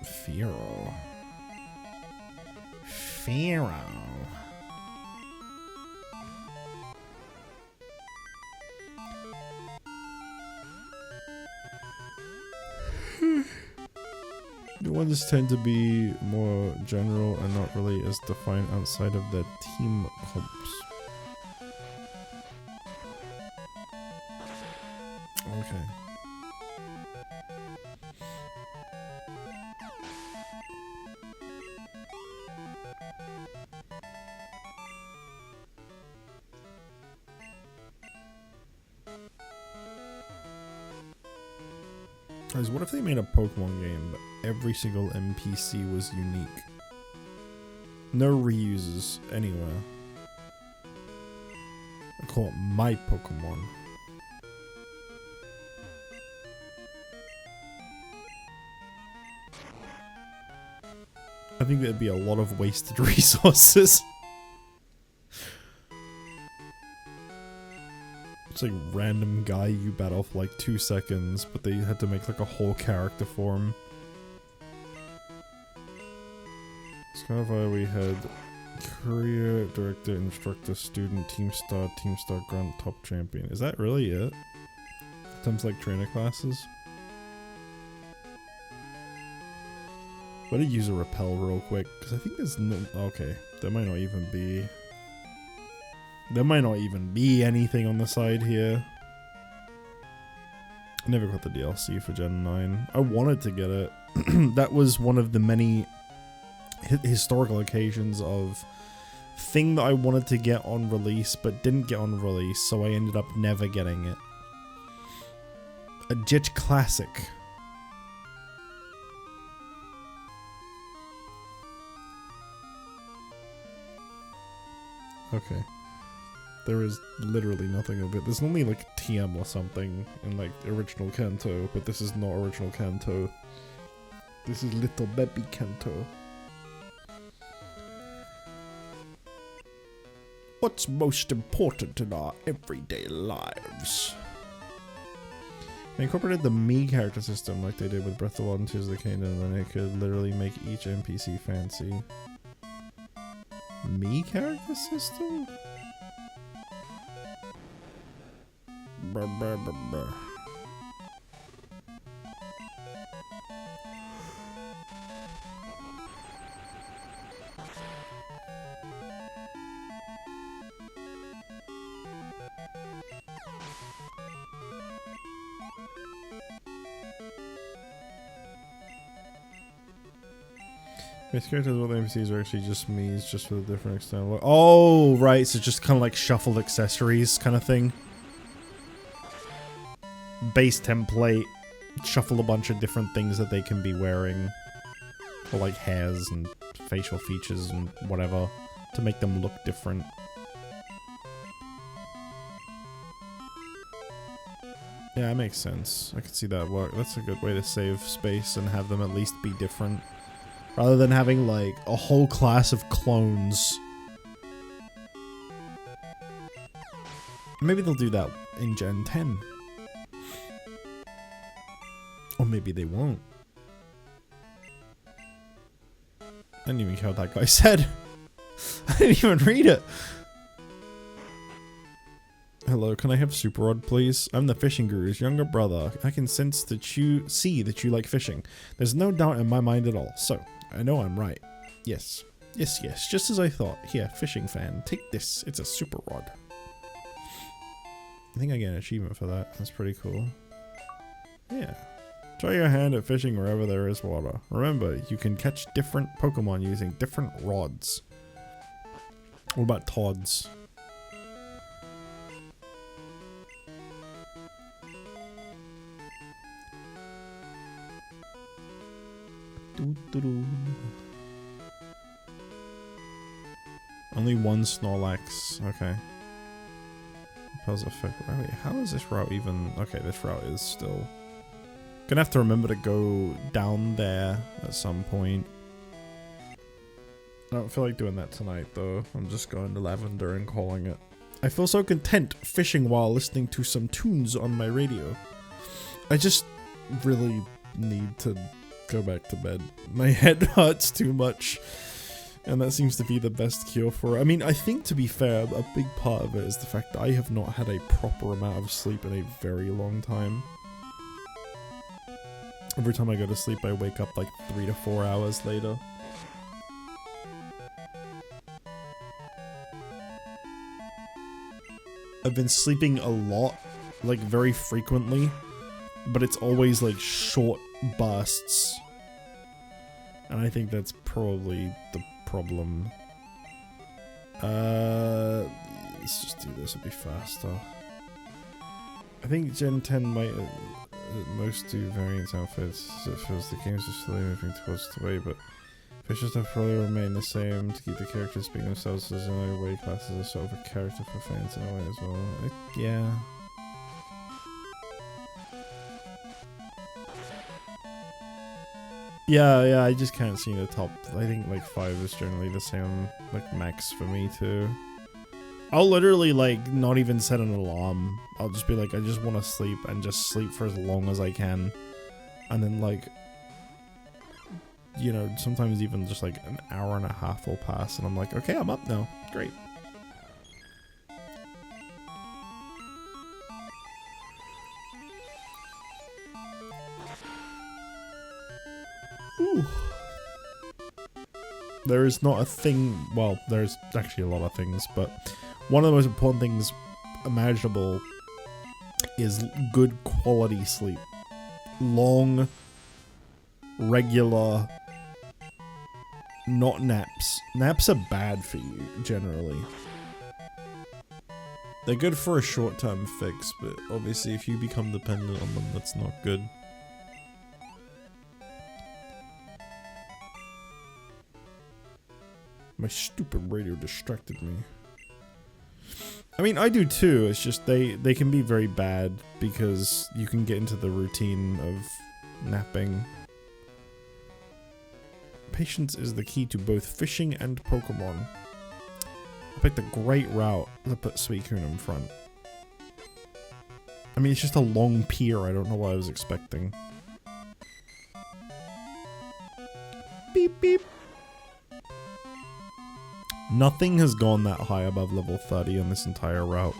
Fearow. Fearow. The ones tend to be more general and not really as defined outside of the team comps. Okay. Guys, what if they made a Pokemon game, but every single NPC was unique? No reuses anywhere. I call it my Pokemon. I think there'd be a lot of wasted resources. It's like random guy you battle for like 2 seconds, but they had to make like a whole character for him. It's kind of why we had career, director, instructor, student, team star, grunt, top champion. Is that really it? Sometimes like trainer classes. Better use a repel real quick, because I think there's no... Okay, there might not even be... There might not even be anything on the side here. I never got the DLC for Gen 9. I wanted to get it. That was one of the many historical occasions of thing that I wanted to get on release but didn't get on release, so I ended up never getting it. A JustJich classic. Okay. There is literally nothing of it. There's only like TM or something in like original Kanto, but this is not original Kanto. This is little baby Kanto. What's most important in our everyday lives? They incorporated the me character system like they did with Breath of the Wild and Tears of the Kingdom, and they could literally make each NPC fancy. Me character system? Brr, brr, brr, brr. Base characters, all the NPCs are actually just me's, just for the different external. Oh, right, so just kind of like shuffled accessories kind of thing. Base template, shuffle a bunch of different things that they can be wearing, or like hairs and facial features and whatever, to make them look different. Yeah, that makes sense. I could see that work. That's a good way to save space and have them at least be different, rather than having like a whole class of clones. Maybe they'll do that in Gen 10. Or maybe they won't. I didn't even care what that guy said. I didn't even read it. Hello, can I have Super Rod, please? I'm the fishing guru's younger brother. I can sense that you see that you like fishing. There's no doubt in my mind at all. So, I know I'm right. Yes. Yes, yes, just as I thought. Here, fishing fan, take this. It's a Super Rod. I think I get an achievement for that. That's pretty cool. Yeah. Try your hand at fishing wherever there is water. Remember, you can catch different Pokemon using different rods. What about Toads? Only one Snorlax. Okay. Repels effect. Wait, how is this route even? Okay, this route is still. Gonna have to remember to go down there at some point. I don't feel like doing that tonight though. I'm just going to Lavender and calling it. I feel so content fishing while listening to some tunes on my radio. I just really need to go back to bed. My head hurts too much. And that seems to be the best cure for it. I mean, I think to be fair, a big part of it is the fact that I have not had a proper amount of sleep in a very long time. Every time I go to sleep, I wake up like 3 to 4 hours later. I've been sleeping a lot, like very frequently, but it's always like short bursts. And I think that's probably the problem. Let's just do this, it'll be faster. I think Gen 10 might at most do variants outfits, so it feels the game's just slowly moving towards the way, but features have probably remain the same to keep the characters being themselves as in a way classes are sort of a character for fans in a way as well. Yeah. Yeah, I just can't see the top. I think like 5 is generally the same, like max for me too. I'll literally like not even set an alarm. I'll just be like, I just want to sleep and just sleep for as long as I can. And then like, you know, sometimes even just like an hour and a half will pass and I'm like, okay, I'm up now. Great. Ooh. There is not a thing, well, there's actually a lot of things, but one of the most important things imaginable is good quality sleep. Long, regular, not naps. Naps are bad for you, generally. They're good for a short-term fix, but obviously if you become dependent on them, that's not good. My stupid radio distracted me. I mean, I do too, it's just they can be very bad because you can get into the routine of napping. Patience is the key to both fishing and Pokemon. I picked a great route to put Suicune in front. I mean, it's just a long pier, I don't know what I was expecting. Beep beep. Nothing has gone that high above level 30 on this entire route.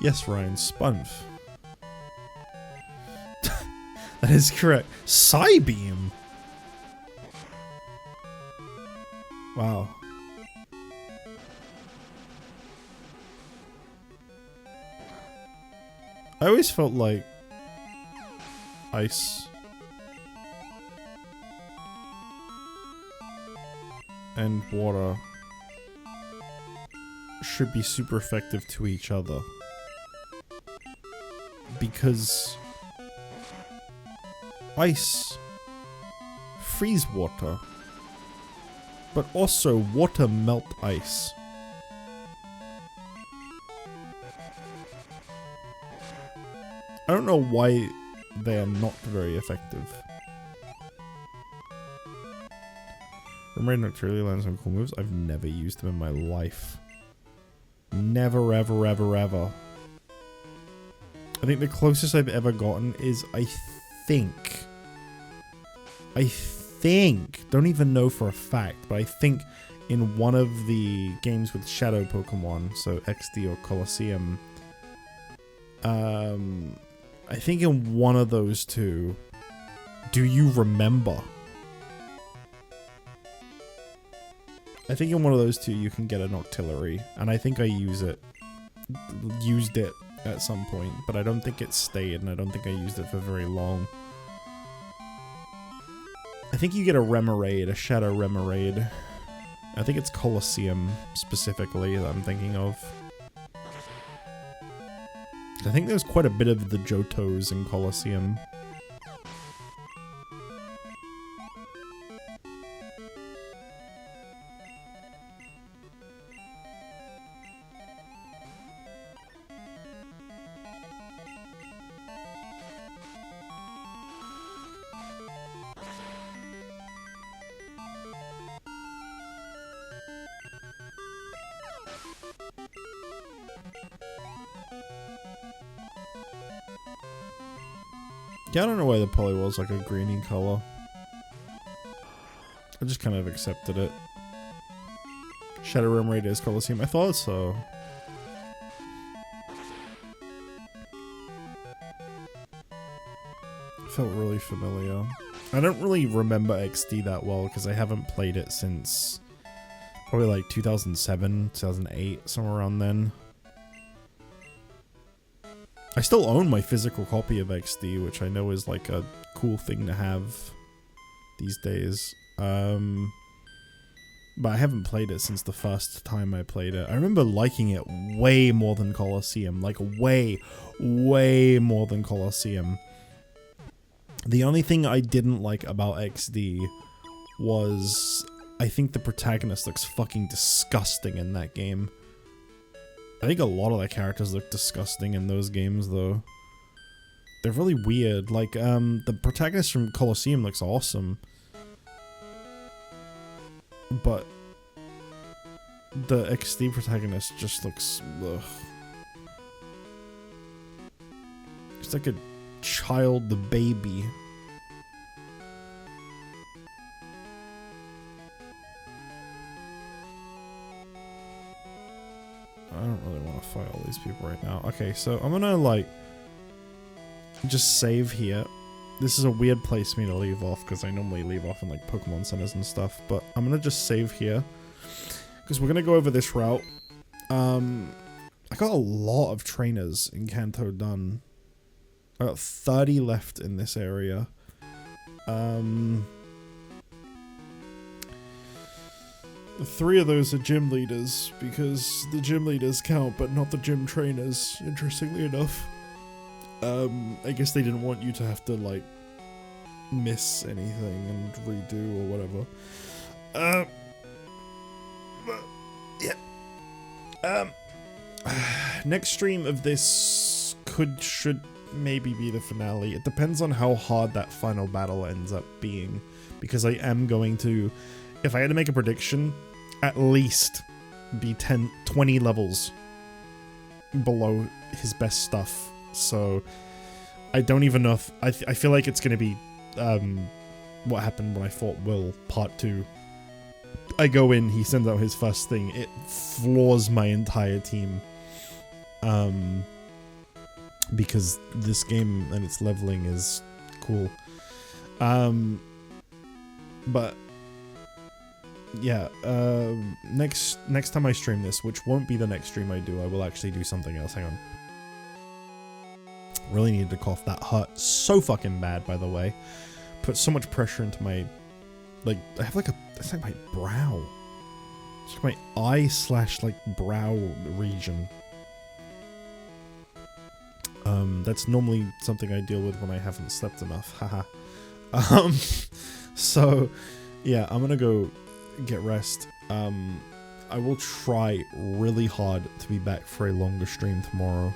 Yes, Ryan, Spunf. That is correct. Psybeam! Wow. I always felt like Ice and Water should be super effective to each other. Because Ice freeze water, but also water melt ice. I don't know why they are not very effective. Remember Nocturally lands some cool moves? I've never used them in my life. Never, ever, ever, ever. I think the closest I've ever gotten is, I think, don't even know for a fact, but I think in one of the games with Shadow Pokemon, so XD or Colosseum. I think in one of those two, do you remember? I think in one of those two you can get an Octillery, and I think I used it at some point, but I don't think it stayed, and I don't think I used it for very long. I think you get a Remoraid, a Shadow Remoraid. I think it's Colosseum specifically that I'm thinking of. I think there's quite a bit of the Johtos in Colosseum. Yeah, I don't know why the Poliwhirl's like a greeny color. I just kind of accepted it. Shadow Remoraid is Colosseum. I thought so. Felt really familiar. I don't really remember XD that well because I haven't played it since probably like 2007, 2008, somewhere around then. I still own my physical copy of XD, which I know is like a cool thing to have these days. But I haven't played it since the first time I played it. I remember liking it way more than Colosseum. Like way, way more than Colosseum. The only thing I didn't like about XD was I think the protagonist looks fucking disgusting in that game. I think a lot of the characters look disgusting in those games, though. They're really weird. Like, the protagonist from Colosseum looks awesome. But the XD protagonist just looks... ugh. It's like a child, the baby. I don't really want to fight all these people right now. Okay, so I'm gonna, like, just save here. This is a weird place for me to leave off, because I normally leave off in, like, Pokemon centers and stuff. But I'm gonna just save here, because we're gonna go over this route. I got a lot of trainers in Kanto done. I got 30 left in this area. 3 of those are gym leaders, because the gym leaders count, but not the gym trainers, interestingly enough. I guess they didn't want you to have to, like, miss anything and redo or whatever. Yeah. Next stream of this should maybe be the finale. It depends on how hard that final battle ends up being, because I am going to... If I had to make a prediction, at least be 20 levels below his best stuff. So I don't even know if... I feel like it's going to be what happened when I fought Will, part 2. I go in, he sends out his first thing, it floors my entire team. Because this game and its leveling is cool. But... yeah, next time I stream this, which won't be the next stream I do, I will actually do something else. Hang on. Really needed to cough. That hurt so fucking bad, by the way. Put so much pressure into my, like, I have like it's like my brow. It's like my eye / like brow region. That's normally something I deal with when I haven't slept enough. Haha. So, yeah, I'm gonna go get rest. I will try really hard to be back for a longer stream tomorrow.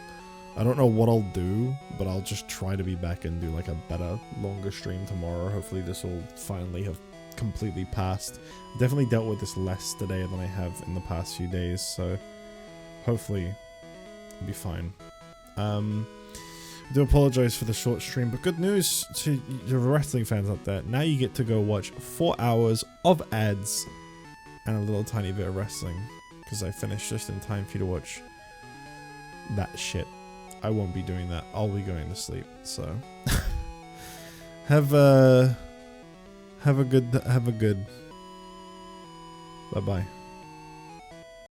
I don't know what I'll do, but I'll just try to be back and do like a better, longer stream tomorrow. Hopefully this will finally have completely passed. Definitely dealt with this less today than I have in the past few days, so hopefully it'll be fine. I do apologize for the short stream, but good news to the wrestling fans out there. Now you get to go watch 4 hours of ads and a little tiny bit of wrestling, because I finished just in time for you to watch that shit. I won't be doing that. I'll be going to sleep. So have a good. Bye bye.